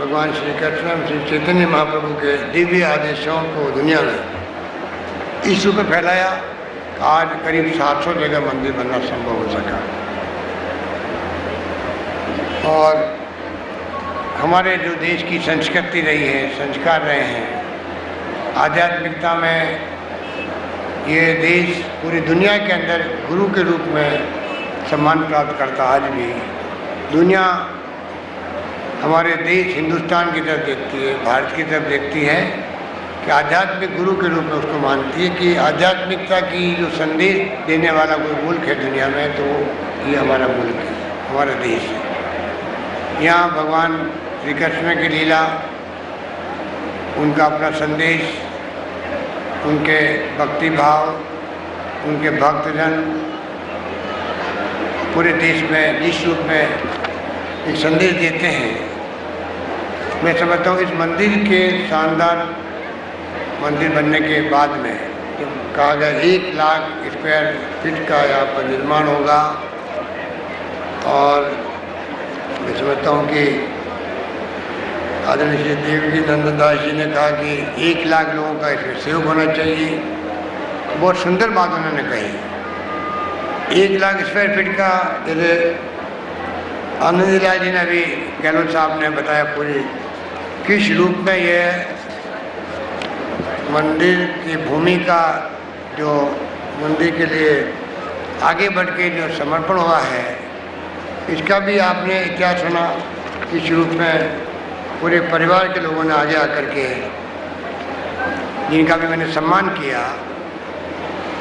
भगवान श्री कृष्ण, श्री चैतन्य महाप्रभु के दिव्य आदेशों को दुनिया में इस रूप में फैलाया। आज करीब 700 जगह मंदिर बनना संभव हो सका। और हमारे जो देश की संस्कृति रही है, संस्कार रहे हैं, आध्यात्मिकता में ये देश पूरी दुनिया के अंदर गुरु के रूप में सम्मान प्राप्त करता। आज भी दुनिया हमारे देश हिंदुस्तान की तरफ देखती है, भारत की तरफ देखती है कि आध्यात्मिक गुरु के रूप में उसको मानती है कि आध्यात्मिकता की जो संदेश देने वाला कोई मुल्क है दुनिया में, तो ये हमारा मुल्क है, हमारा देश है। यहाँ भगवान श्री कृष्ण की लीला, उनका अपना संदेश, उनके भक्ति भाव, उनके भक्तजन पूरे देश में जिस रूप में एक संदेश देते हैं, मैं समझता हूँ इस मंदिर के शानदार मंदिर बनने के बाद में जब कहा गया 1 लाख स्क्वायर फीट का यहाँ पर निर्माण होगा, और मैं समझता हूँ कि आदरणीय श्री देवकी नंददास जी ने कहा कि 1 लाख लोगों का इसमें सहयोग होना चाहिए। बहुत सुंदर बात उन्होंने कही। 1 लाख स्क्वायर फीट का, जैसे आनंदलाल जी ने भी, गहलोत साहब ने बताया पूरी किस रूप में यह मंदिर की भूमि का, जो मंदिर के लिए आगे बढ़ के जो समर्पण हुआ है, इसका भी आपने इतिहास सुना। किस रूप में पूरे परिवार के लोगों ने आगे आकर के, जिनका भी मैंने सम्मान किया,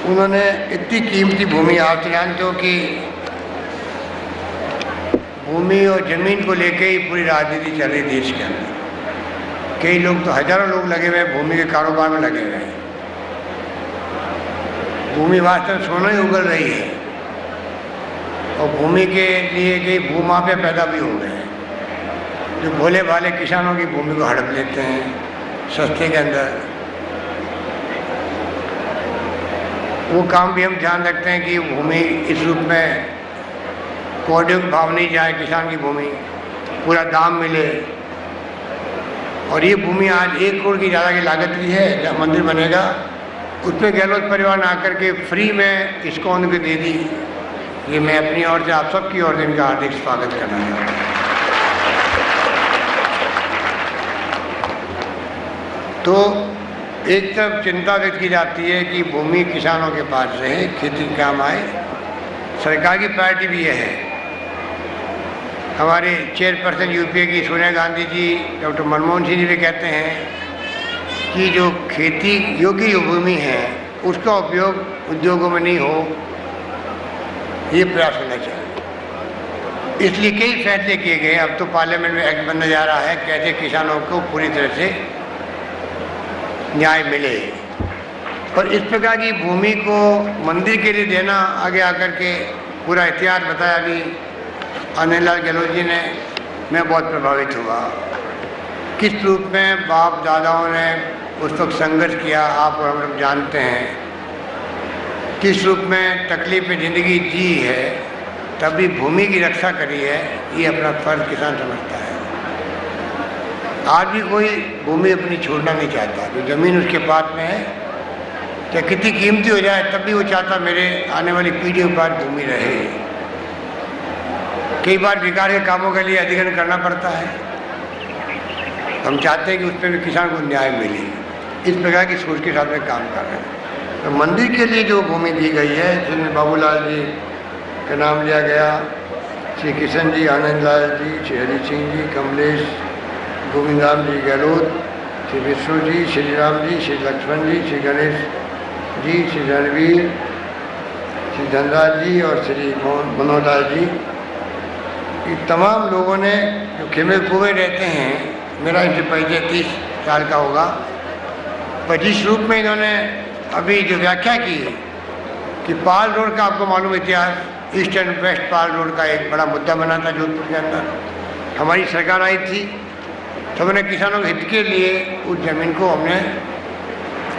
उन्होंने इतनी कीमती भूमि, आप जानते हो कि भूमि और ज़मीन को लेके ही पूरी राजनीति चल रही देश के अंदर। कई लोग तो हजारों लोग लगे हुए भूमि के कारोबार में लगे हुए हैं। भूमि वास्तव में सोना ही उगल रही है, और भूमि के लिए कई भूमाफिया पैदा भी हो गए हैं, जो भोले भाले किसानों की भूमि को हड़प लेते हैं सस्ते के अंदर। वो काम भी हम ध्यान रखते हैं कि भूमि इस रूप में कोडिंग भाव नहीं जाए, किसान की भूमि पूरा दाम मिले। और ये भूमि आज 1 करोड़ की ज़्यादा की लागत की है, जहाँ मंदिर बनेगा उसमें गहलोत परिवार ने आकर के फ्री में इसको उनको दे दी। ये मैं अपनी ओर से, आप सबकी ओर से इनका हार्दिक स्वागत करना चाहता हूँ। तो एक तरफ चिंता व्यक्त की जाती है कि भूमि किसानों के पास रहे, खेती के काम आए। सरकार की प्रायोरिटी भी यह है। हमारे चेयरपर्सन यूपीए की सोनिया गांधी जी, डॉक्टर मनमोहन सिंह जी भी कहते हैं कि जो खेती योग्य जो भूमि है उसका उपयोग उद्योगों में नहीं हो, ये प्रयास होना चाहिए। इसलिए कई फैसले किए गए। अब तो पार्लियामेंट में एक्ट बनने जा रहा है कैसे किसानों को पूरी तरह से न्याय मिले। और इस प्रकार की भूमि को मंदिर के लिए देना, आगे आकर के पूरा इतिहास बताया भी आनंदलाल गहलोत जी ने, मैं बहुत प्रभावित हुआ। किस रूप में बाप दादाओं ने उस वक्त संघर्ष किया, आप और हम लोग जानते हैं। किस रूप में तकलीफ में ज़िंदगी जी है, तभी भूमि की रक्षा करी है, ये अपना फर्ज किसान समझता है। आज भी कोई भूमि अपनी छोड़ना नहीं चाहता। जो ज़मीन उसके पास में है, चाहे कितनी कीमती हो जाए, तब भी वो चाहता मेरे आने वाली पीढ़ियों के पास भूमि रहे। कई बार विकास के कामों के लिए अधिग्रहण करना पड़ता है। हम चाहते हैं कि उस पर भी किसान को न्याय मिले। इस प्रकार की सोच के साथ में काम कर रहे हैं। तो मंदिर के लिए जो भूमि दी गई है, जिसमें बाबूलाल जी का नाम लिया गया, श्री किशन जी, आनंदलाल जी, श्री हरि सिंह जी, कमलेश, गोविंद राम जी गहलोत, श्री विष्णु जी, श्री राम जी, श्री लक्ष्मण जी, श्री गणेश जी, श्री रणवीर, श्री धनराज जी और श्री मनोहर लाल जी, ये तमाम लोगों ने जो खेमे कुएँ रहते हैं, मेरा इनसे परिचय 30 साल का होगा, पर जिस रूप में इन्होंने अभी जो व्याख्या की कि पाल रोड का आपको मालूम इतिहास, east and west Pal road का एक बड़ा मुद्दा बना था जोधपुर के अंदर। हमारी सरकार आई थी, तो हमने किसानों के हित के लिए उस ज़मीन को हमने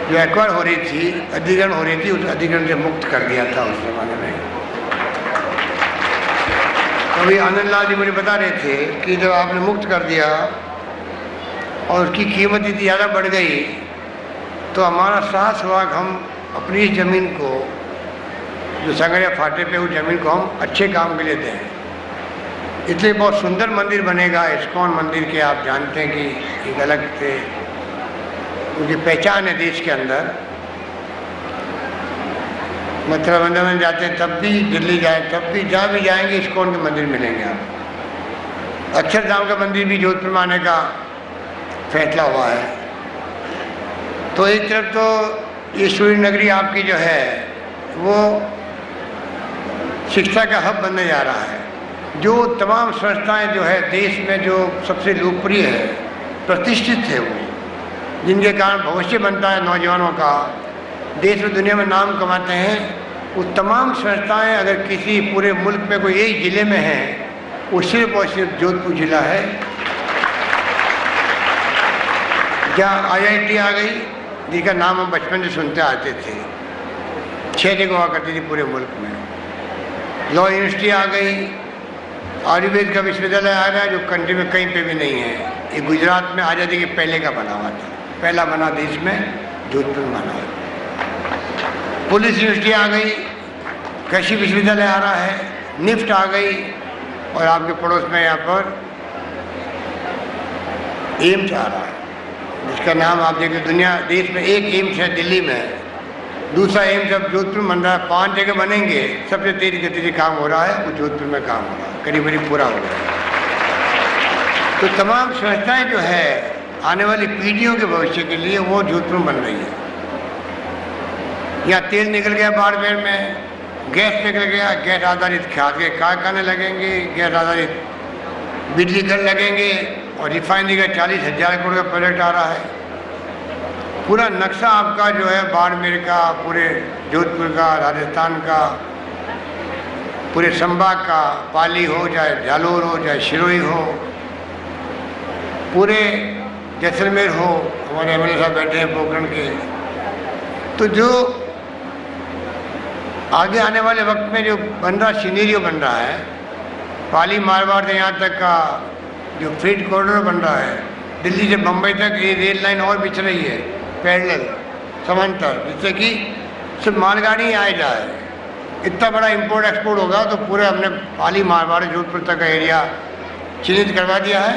जो एक्वायर हो रही थी, अधिग्रहण हो रही थी, उस अधिग्रहण से मुक्त कर दिया था उस ज़माने में। तो अभी आनंद लाल जी मुझे बता रहे थे कि जब आपने मुक्त कर दिया और उसकी कीमत इतनी ज़्यादा बढ़ गई तो हमारा साहस हुआ कि हम अपनी इस ज़मीन को, जो संगरिया फाटे पे उस ज़मीन को हम अच्छे काम के लिए दें। इसलिए बहुत सुंदर मंदिर बनेगा। इस्कॉन मंदिर के आप जानते हैं कि एक अलग से उनकी पहचान है देश के अंदर। मतलब वृंदावन जाते हैं तब भी, दिल्ली जाए तब भी, जहाँ भी जाएंगे इस्कॉन के मंदिर मिलेंगे आप। अक्षरधाम का मंदिर भी जोधपुर में आने का फैसला हुआ है। तो एक तरफ तो ये सूर्य नगरी आपकी जो है वो शिक्षा का हब बनने जा रहा है। जो तमाम संस्थाएं जो है देश में जो सबसे लोकप्रिय है, प्रतिष्ठित है, वो जिनके कारण भविष्य बनता है नौजवानों का, देश और दुनिया में नाम कमाते हैं, वो तमाम संस्थाएं अगर किसी पूरे मुल्क में कोई एक ज़िले में है, वो सिर्फ और सिर्फ जोधपुर ज़िला है। जहाँ IIT आ गई, जिसका नाम हम बचपन से सुनते आते थे, 6 जगह हुआ करती थी पूरे मुल्क में। लॉ यूनिवर्सिटी आ गई, आयुर्वेद का विश्वविद्यालय आ रहा है जो कंट्री में कहीं पे भी नहीं है। ये गुजरात में आज़ादी के पहले का बना हुआ था, पहला बना देश में जोधपुर में बना हुआ। पुलिस यूनिवर्सिटी आ गई, कृषि विश्वविद्यालय आ रहा है, निफ्ट आ गई, और आपके पड़ोस में यहाँ पर एम्स आ रहा है, जिसका नाम आप देखिए दुनिया देश में एक एम्स है दिल्ली में, दूसरा एम्स अब जोधपुर में बन रहा है। 5 जगह बनेंगे। सबसे तेज गति से काम हो रहा है वो जोधपुर में काम हो रहा है, करीब करीब पूरा हो गया। तो तमाम संस्थाएं जो है आने वाली पीढ़ियों के भविष्य के लिए वो जोधपुर में बन रही है। यहाँ तेल निकल गया बाड़मेर में, गैस निकल गया, गैस आधारित खाद के कारखाने लगेंगे, गैस आधारित बिजली घर लगेंगे, और रिफाइनरी का 40,000 करोड़ का प्रोजेक्ट आ रहा है। पूरा नक्शा आपका जो है बाड़मेर का, पूरे जोधपुर का, राजस्थान का, पूरे संभाग का, पाली हो चाहे जालोर हो चाहे सिरोही हो, पूरे जैसलमेर हो, हमारे MLA साहब बैठे हैं पोखरण के। तो जो आगे आने वाले वक्त में जो बन रहा सीनेरियो बन रहा है, पाली मारवाड़ से यहाँ तक का जो फ्रेट कॉरिडोर बन रहा है, दिल्ली से बम्बई तक ये रेल लाइन और बिछ रही है पैरेलल समांतर, जिससे कि सिर्फ मालगाड़ी आए जाए। इतना बड़ा इंपोर्ट एक्सपोर्ट होगा तो पूरे हमने पाली मारवाड़ जोधपुर तक का एरिया चिन्हित करवा दिया है।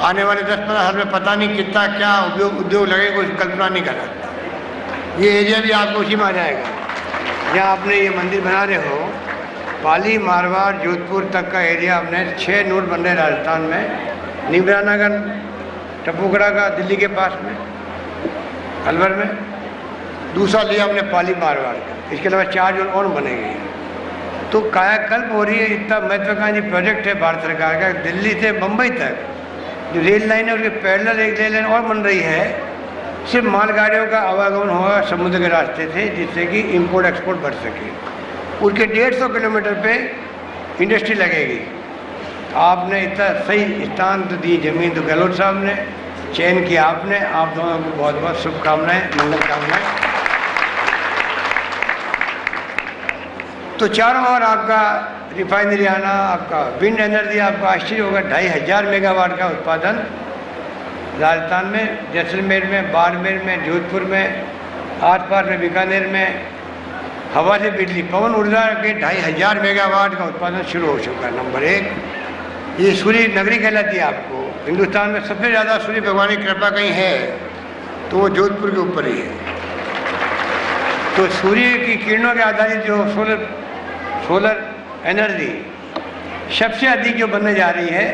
आने वाले 10-15 साल में पता नहीं कितना क्या उद्योग लगेगा, कुछ कल्पना नहीं कर सकता। ये एरिया भी आपको उसी में आ जाएगा जहाँ आपने ये मंदिर बना रहे हो। पाली मारवाड़ जोधपुर तक का एरिया हमने 6 नोड बन रहे राजस्थान में, निमरानगर टपूकड़ा का दिल्ली के पास में, अलवर में। दूसरा लिया हमने पाली मारवाड़ का, इसके अलावा 4 जोन और बनेंगे। तो कायाकल्प हो रही है। इतना महत्वाकांक्षी प्रोजेक्ट है भारत सरकार का, दिल्ली से बम्बई तक जो रेल लाइन है उसके पैरेलल एक रेल लाइन और बन रही है। सिर्फ मालगाड़ियों का आवागमन होगा समुद्र के रास्ते से, जिससे कि इंपोर्ट एक्सपोर्ट बढ़ सके। उसके 150 किलोमीटर पे इंडस्ट्री लगेगी। आपने इतना सही स्थान तो दी जमीन, तो गहलोत साहब ने चयन किया आपने। आप दोनों को बहुत बहुत शुभकामनाएं, मंगल कामनाएं। तो चारों ओर आपका रिफाइनरी आना, आपका विंड एनर्जी, आपका आश्चर्य होगा 2500 मेगावाट का उत्पादन राजस्थान में, जैसलमेर में, बाड़मेर में, जोधपुर में, आस पास में बीकानेर में हवा से बिजली, पवन ऊर्जा के 2500 मेगावाट का उत्पादन शुरू हो चुका है। नंबर 1 ये सूर्य नगरी कहलाती है। आपको हिंदुस्तान में सबसे ज़्यादा सूर्य भगवान की कृपा कहीं है तो वो जोधपुर के ऊपर ही है। तो सूर्य की किरणों के आधारित जो सोलर एनर्जी सबसे अधिक जो बनने जा रही है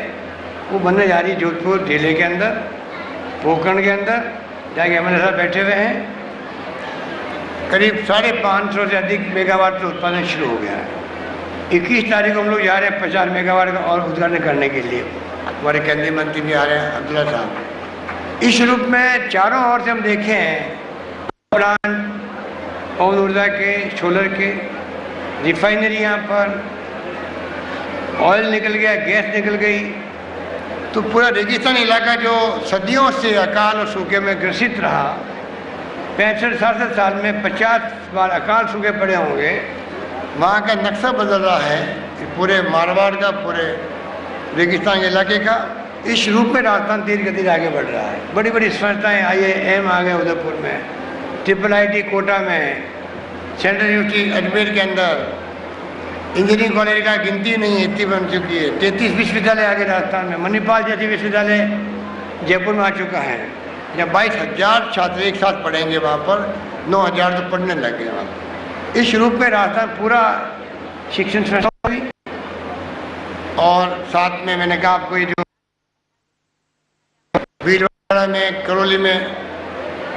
वो बनने जा रही है जोधपुर जिले के अंदर, पोखरण के अंदर, जहाँ MLA साहब बैठे हुए हैं। करीब 550 से अधिक मेगावाट का उत्पादन शुरू हो गया है। 21 तारीख को हम लोग जा रहे हैं 50 मेगावाट का और उद्घाटन करने के लिए। हमारे केंद्रीय मंत्री भी आ रहे हैं, अब्दुल्ला साहब। इस रूप में चारों ओर से हम देखें प्लांट, पवन ऊर्जा के, सोलर के, रिफाइनरी, यहाँ पर ऑयल निकल गया, गैस निकल गई। तो पूरा रेगिस्तान इलाका जो सदियों से अकाल और सूखे में ग्रसित रहा, 65-67 साल में 50 बार अकाल सूखे पड़े होंगे, वहाँ का नक्शा बदल रहा है कि पूरे मारवाड़ का, पूरे रेगिस्तान के इलाके का। इस रूप में राजस्थान तेज गति से आगे बढ़ रहा है। बड़ी बड़ी संस्थाएँ IIM आ गए उदयपुर में, IIIT कोटा में, सेंट्रल यूनिवर्सिटी अजमेर के अंदर, इंजीनियरिंग कॉलेज का गिनती नहीं है, इतनी बन चुकी है। 33 विश्वविद्यालय आगे राजस्थान में, मणिपाल जैसे विश्वविद्यालय जयपुर में आ चुका है, जहाँ 22,000 छात्र एक साथ पढ़ेंगे, वहाँ पर 9,000 तो पढ़ने लग गए वहाँ पर। इस रूप में राजस्थान पूरा शिक्षण संस्था हुई। और साथ में मैंने कहा आपको, ये जो भीलवाड़ा में, करौली में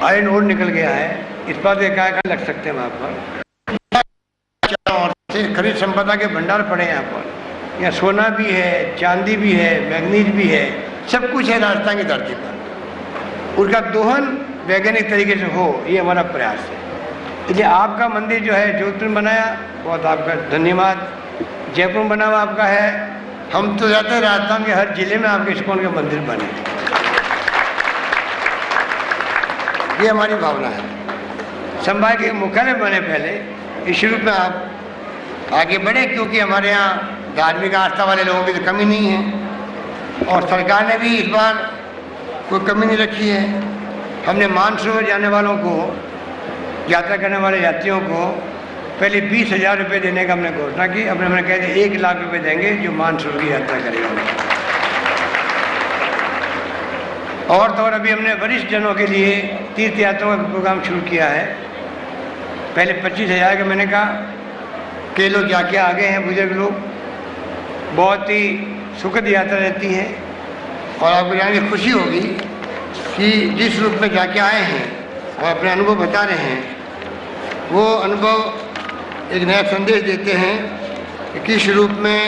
आयरन ओर निकल गया है, इस बात एक लग सकते हैं वहाँ पर। खनिज संपदा के भंडार पड़े हैं यहाँ पर। यहाँ सोना भी है, चांदी भी है, मैग्नीज भी है, सब कुछ है राजस्थान की धरती पर। उसका दोहन वैज्ञानिक तरीके से हो, ये हमारा प्रयास है। इसलिए आपका मंदिर जो है जोधपुर में बनाया, बहुत आपका धन्यवाद। जयपुर में बना हुआ आपका है। हम तो चाहते हैं राजस्थान के हर जिले में आपके इस्कॉन के मंदिर बने, ये हमारी भावना है। संभाग के मुख्यालय बने पहले, इस रूप में आप आगे बढ़े, क्योंकि हमारे यहाँ धार्मिक आस्था वाले लोगों की तो कमी नहीं है और सरकार ने भी इस बार कोई कमी नहीं रखी है। हमने मानसरोवर जाने वालों को, यात्रा करने वाले यात्रियों को पहले 20,000 रुपये देने का हमने घोषणा की। अब हमने कह दिया 1 लाख रुपये देंगे जो मानसरोवर की यात्रा करेगा। और तो और अभी हमने वरिष्ठ जनों के लिए तीर्थ यात्राओं का प्रोग्राम शुरू किया है। पहले 25,000 का मैंने कहा, कई लोग जाके आ गए हैं, बुजुर्ग लोग। बहुत ही सुखद यात्रा रहती है और आपको जान के खुशी होगी कि जिस रूप में जाके आए हैं और अपने अनुभव बता रहे हैं, वो अनुभव एक नया संदेश देते हैं कि किस रूप में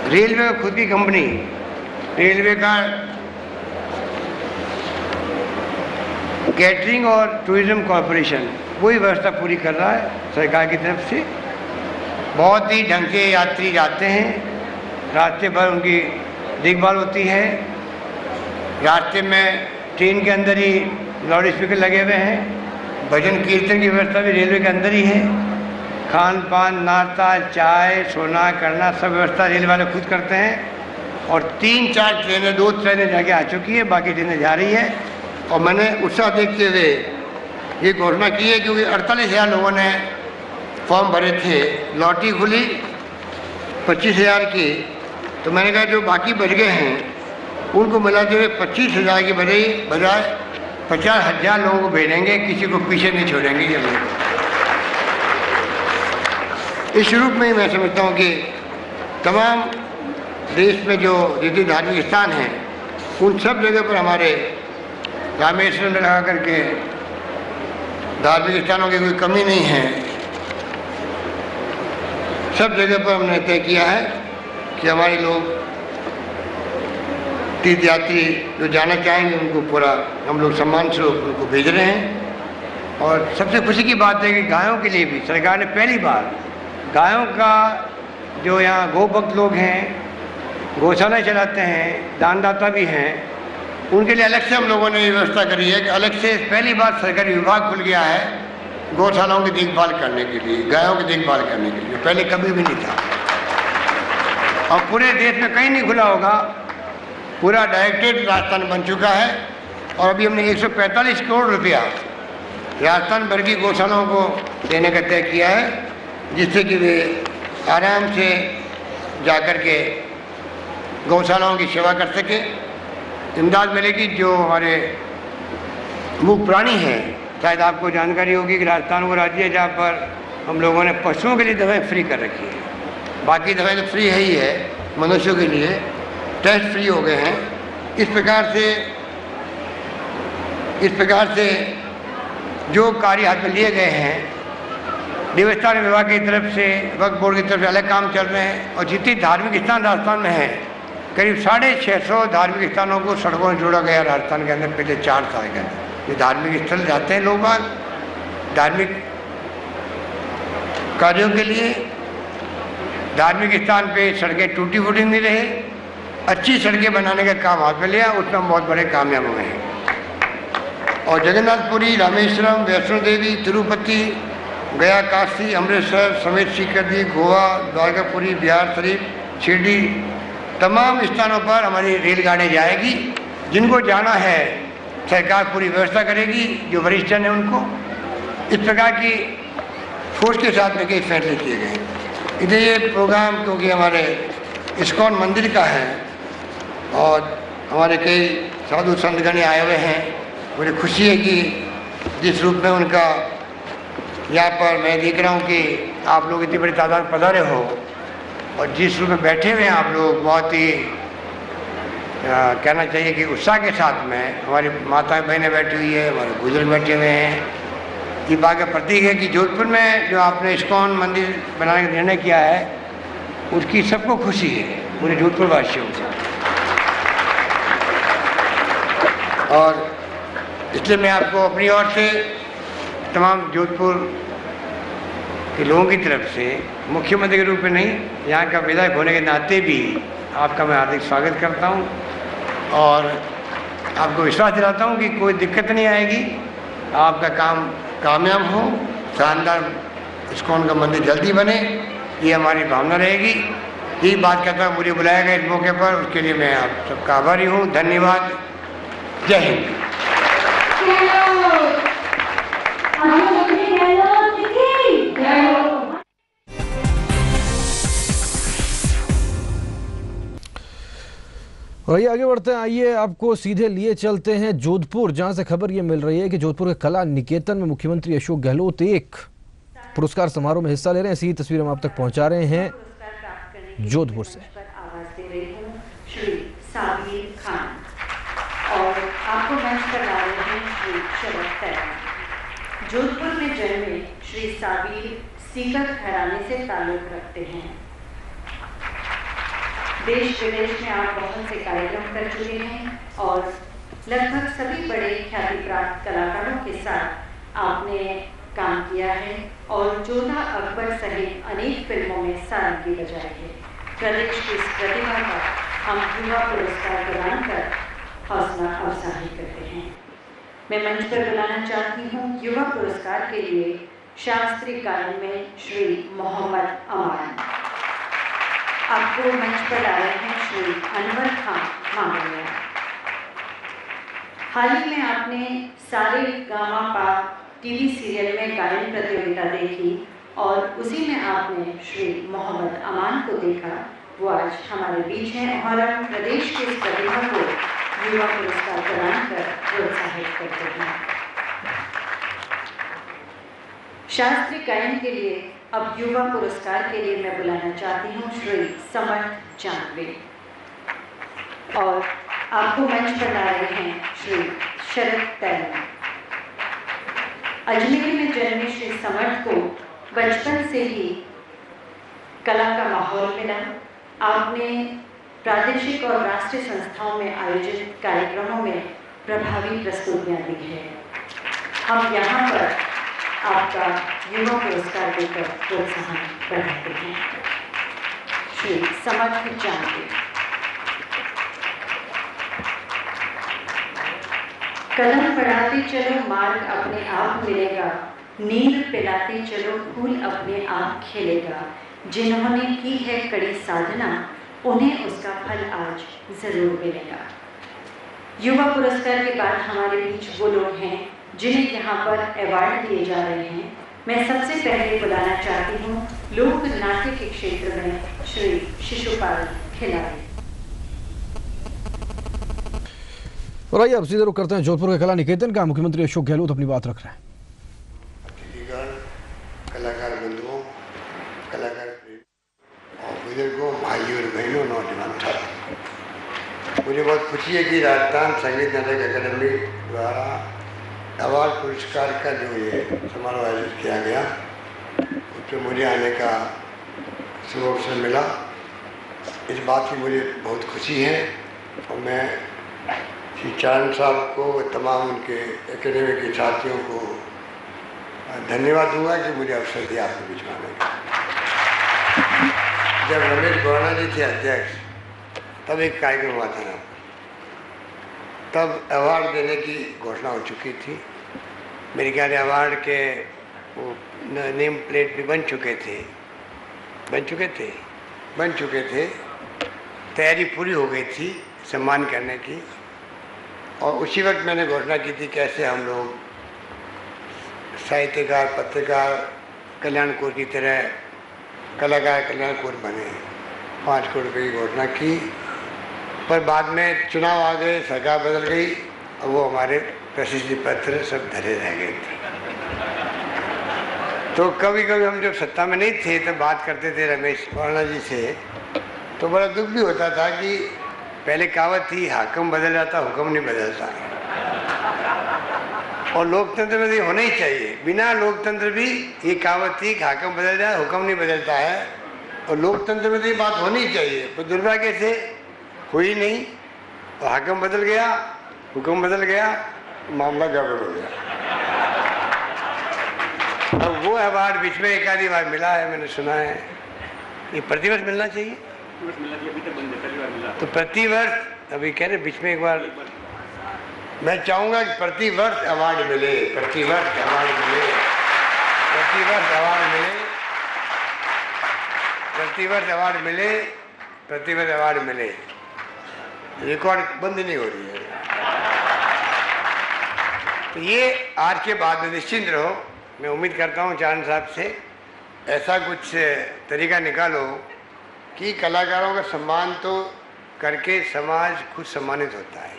रेलवे का खुद की कंपनी, रेलवे का कैटरिंग और टूरिज्म कॉरपोरेशन वही व्यवस्था पूरी कर रहा है सरकार की तरफ से। बहुत ही ढंग से यात्री जाते हैं, रास्ते भर उनकी देखभाल होती है। रास्ते में ट्रेन के अंदर ही लाउड स्पीकर लगे हुए हैं, भजन कीर्तन की व्यवस्था भी रेलवे के अंदर ही है। खान पान, नाश्ता, चाय, सोना करना सब व्यवस्था रेल वाले खुद करते हैं। और 3-4 ट्रेनें, 2 ट्रेनें जाके आ चुकी है, बाकी ट्रेनें जा रही है। और मैंने उत्साह देखते हुए ये घोषणा की है, क्योंकि 48,000 लोगों ने फॉर्म भरे थे, लॉटरी खुली 25,000 की, तो मैंने कहा जो बाकी बच गए हैं उनको मिलाते हुए 25,000 की बजाय 50,000 लोगों को भेजेंगे, किसी को पीछे नहीं छोड़ेंगे। ये इस रूप में ही मैं समझता हूँ कि तमाम देश में जो रीति धार्मिक स्थान हैं, उन सब जगह पर हमारे रामेश्वरम में लगा करके धार्मिक स्थानों की कोई कमी नहीं है। सब जगह पर हमने तय किया है कि हमारे लोग तीर्थयात्री जो जाना चाहेंगे उनको पूरा हम लोग सम्मान स्वरूप उनको भेज रहे हैं। और सबसे खुशी की बात है कि गायों के लिए भी सरकार ने पहली बार गायों का, जो यहाँ गौ भक्त लोग हैं, गौशाला चलाते हैं, दानदाता भी हैं, उनके लिए अलग से हम लोगों ने व्यवस्था करी है कि अलग से पहली बार सरकारी विभाग खुल गया है गौशालाओं की देखभाल करने के लिए, गायों की देखभाल करने के लिए। पहले कभी भी नहीं था और पूरे देश में कहीं नहीं खुला होगा। पूरा डायरेक्टेड राजस्थान बन चुका है और अभी हमने 145 करोड़ रुपया राजस्थान भर की गौशालाओं को देने का तय किया है, जिससे कि वे आराम से जाकर के गौशालाओं की सेवा कर सके, इमदाद मिलेगी। जो हमारे मुख्य प्राणी हैं, शायद आपको जानकारी होगी कि राजस्थान वो राज्य है जहाँ पर हम लोगों ने पशुओं के लिए दवाएं फ्री कर रखी है। बाकी दवाएं तो फ्री है ही है, मनुष्यों के लिए टेस्ट फ्री हो गए हैं। इस प्रकार से जो कार्य हाथ में लिए गए हैं, देवस्थान विभाग की तरफ से, वक्फ बोर्ड की तरफ से अलग काम चल रहे हैं। और जितनी धार्मिक स्थान राजस्थान में हैं, करीब 650 धार्मिक स्थानों को सड़कों से जोड़ा गया राजस्थान के अंदर पिछले 4 साल के अंदर। ये धार्मिक स्थल जाते हैं लोग बाग धार्मिक कार्यों के लिए। धार्मिक स्थान पे सड़कें टूटी फूटी नहीं रहे, अच्छी सड़कें बनाने का काम हाथ में लिया, उसमें हम बहुत बड़े कामयाब हुए हैं। और जगन्नाथपुरी, रामेश्वरम, वैष्णो देवी, तिरुपति, गया, काशी, अमृतसर समेत सीकर, गोवा, द्वारकापुरी, बिहार शरीफ, शिरडी, तमाम स्थानों पर हमारी रेलगाड़ियाँ जाएगी। जिनको जाना है सरकार पूरी व्यवस्था करेगी, जो वरिष्ठ जन है उनको। इस प्रकार की सोच के साथ में कई फैसले किए गए। इधर ये प्रोग्राम क्योंकि हमारे इस्कॉन मंदिर का है और हमारे कई साधु संतगण आए हुए हैं, मुझे खुशी है कि जिस रूप में उनका यहाँ पर मैं देख रहा हूँ कि आप लोग इतनी बड़ी तादाद में पधारे हो और जिस रूप में बैठे हुए हैं आप लोग, बहुत ही कहना चाहिए कि उत्साह के साथ में हमारी माताएं बहनें बैठी हुई है, हमारे बुजुर्ग बैठे हुए हैं। ये बात का प्रतीक है कि जोधपुर में जो आपने इस्कॉन मंदिर बनाने का निर्णय किया है उसकी सबको खुशी है, पूरे जोधपुर वासियों से। और इसलिए मैं आपको अपनी ओर से तमाम जोधपुर के लोगों की तरफ से, मुख्यमंत्री के रूप में नहीं, यहाँ का विधायक होने के नाते भी आपका मैं हार्दिक स्वागत करता हूँ और आपको विश्वास दिलाता हूँ कि कोई दिक्कत नहीं आएगी, आपका काम कामयाब हो, शानदार इस्कॉन का मंदिर जल्दी बने, ये हमारी भावना रहेगी। यही बात कहता हूँ, मुझे बुलाया गया इस मौके पर, उसके लिए मैं आप सबका आभारी हूँ। धन्यवाद। जय हिंद। और आइए आगे बढ़ते हैं। आइए आपको सीधे लिए चलते हैं जोधपुर, जहां से खबर ये मिल रही है कि जोधपुर के कला निकेतन में मुख्यमंत्री अशोक गहलोत एक पुरस्कार समारोह में हिस्सा ले रहे हैं। इसी तस्वीर हम आप तक पहुंचा रहे हैं जोधपुर से। आवाज दे रही हूं श्री साबिर खान और आपको मंच पर ला रहे हैं श्री शरद तैयार। जोधपुर में जन्मे श्री साबिर सीकर घराने से ताल्लुक रखते हैं। देश विदेश में आप बहुत से कार्यक्रम कर चुके हैं और लगभग सभी बड़े ख्याति प्राप्त कलाकारों के साथ आपने काम किया है और जोधा अकबर सहित अनेक फिल्मों में सारंगी बजाई है। प्रदेश की इस प्रतिभा का हम युवा पुरस्कार प्रदान कर हौसला अफजाई करते हैं। मैं मंच पर बुलाना चाहती हूँ युवा पुरस्कार के लिए शास्त्रीय गायन में श्री मोहम्मद अमान। आपको मंच पर ला रहे हैं श्री अनवर खान मांगलिया। हाल ही में आपने सारे गामा पा टीवी सीरियल में गायन प्रतियोगिता देखी और उसी में आपने श्री मोहम्मद अमान को देखा। वो आज हमारे बीच हैं और हम प्रदेश के इस प्रतिभा को युवा पुरस्कार प्रदान कर प्रोत्साहित करते हैं। शास्त्रीय गायन के लिए अब युवा पुरस्कार के लिए मैं बुलाना चाहती हूँ श्री समर्थ जानवे और आपको मंच पर ला रहे हैं श्री शरद तैयार। अजमेर में जन्मे श्री समर्थ को बचपन से ही कला का माहौल मिला। आपने प्रादेशिक और राष्ट्रीय संस्थाओं में आयोजित कार्यक्रमों में प्रभावी प्रस्तुतियाँ दी है। हम यहाँ पर आपका युवा पुरस्कार देकर प्रोत्साहन बढ़ाते हैं। श्री समर्थ जानवे। कदम बढ़ाते चलो मार्ग अपने आप मिलेगा, नींद पिलाते चलो फूल अपने आप खिलेगा। जिन्होंने की है कड़ी साधना उन्हें उसका फल आज जरूर मिलेगा। युवा पुरस्कार के बाद हमारे बीच वो लोग हैं जिन्हें यहाँ पर अवार्ड दिए जा रहे हैं। मैं सबसे पहले बुलाना चाहती हूँ लोक नाट्य के क्षेत्र में श्री शिशुपाल खिलाड़ी। और आइए अब सीधे रुख करते हैं जोधपुर के कला निकेतन का। मुख्यमंत्री अशोक गहलोत अपनी बात रख रहे हैं। कलाकार बंधुओं, कलाकार और बुजुर्गों, भाइयों और बहनों, नौजवान छात्र, मुझे बहुत खुशी है कि राजस्थान संगीत नाटक अकादमी द्वारा अवार्ड पुरस्कार का जो ये समारोह आयोजित किया गया उस पर मुझे आने का शुभ अवसर मिला। इस बात की मुझे बहुत खुशी है और मैं श्री चारण साहब को, तमाम उनके एकेडमी के साथियों को धन्यवाद दूंगा कि मुझे अवसर दिया आपके बीच में आने का। जब रमेश गोवाना जी थे अध्यक्ष, तब एक कार्यक्रम हुआ था ना, तब अवार्ड देने की घोषणा हो चुकी थी। मेरे ख्याल अवार्ड के वो नेम प्लेट भी बन चुके थे, तैयारी पूरी हो गई थी सम्मान करने की। और उसी वक्त मैंने घोषणा की थी कैसे हम लोग साहित्यकार, पत्रकार कल्याण कोर की तरह कलाकार कल्याण कोर बने। 5 करोड़ रुपये की घोषणा की, पर बाद में चुनाव आ गए, सरकार बदल गई और वो हमारे प्रशस्ति पत्र सब धरे रह गए थे। तो कभी कभी हम जब सत्ता में नहीं थे तो बात करते थे रमेश वर्मा जी से, तो बड़ा दुख भी होता था कि पहले कहावत थी हाकम बदल जाता हुक्म नहीं बदलता, और लोकतंत्र में ये होना ही चाहिए। बिना लोकतंत्र भी ये कहावत थी कि हाकम बदल जाए हुक्म नहीं बदलता है, और लोकतंत्र में तो ये बात होनी ही चाहिए, पर दुर्भाग्य से हुई नहीं। और हाकम बदल गया, हुक्म बदल गया, मामला गड़बड़ हो गया। अब वो अवार्ड बीच में एक आधी बार मिला है, मैंने सुना है। ये प्रतिवर्ष मिलना चाहिए, तो प्रतिवर्ष अभी कह रहे बीच में एक बार। मैं चाहूँगा कि प्रतिवर्ष अवार्ड मिले, प्रतिवर्ष अवार्ड मिले, प्रतिवर्ष अवार्ड मिले, प्रतिवर्ष अवार्ड मिले, प्रतिवर्ष अवार्ड मिले। रिकॉर्ड बंद नहीं हो रही है। तो ये आज के बाद में निश्चिंत रहो। मैं उम्मीद करता हूँ चांद साहब से ऐसा कुछ तरीका निकालो कि कलाकारों का सम्मान तो करके समाज खुद सम्मानित होता है।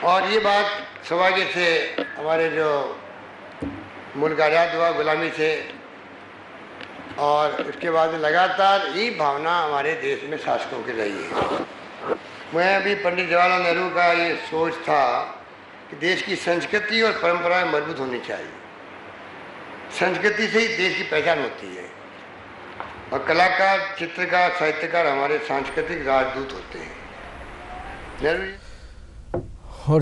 और ये बात सौभाग्य से हमारे जो मुल्क आज़ाद हुआ गुलामी से, और उसके बाद लगातार ये भावना हमारे देश में शासकों की रही है। मैं अभी पंडित जवाहरलाल नेहरू का ये सोच था कि देश की संस्कृति और परंपराएं मजबूत होनी चाहिए। संस्कृति से ही देश की पहचान होती है, और कलाकार, चित्रकार, साहित्यकार हमारे सांस्कृतिक राजदूत होते हैं। नेहरू और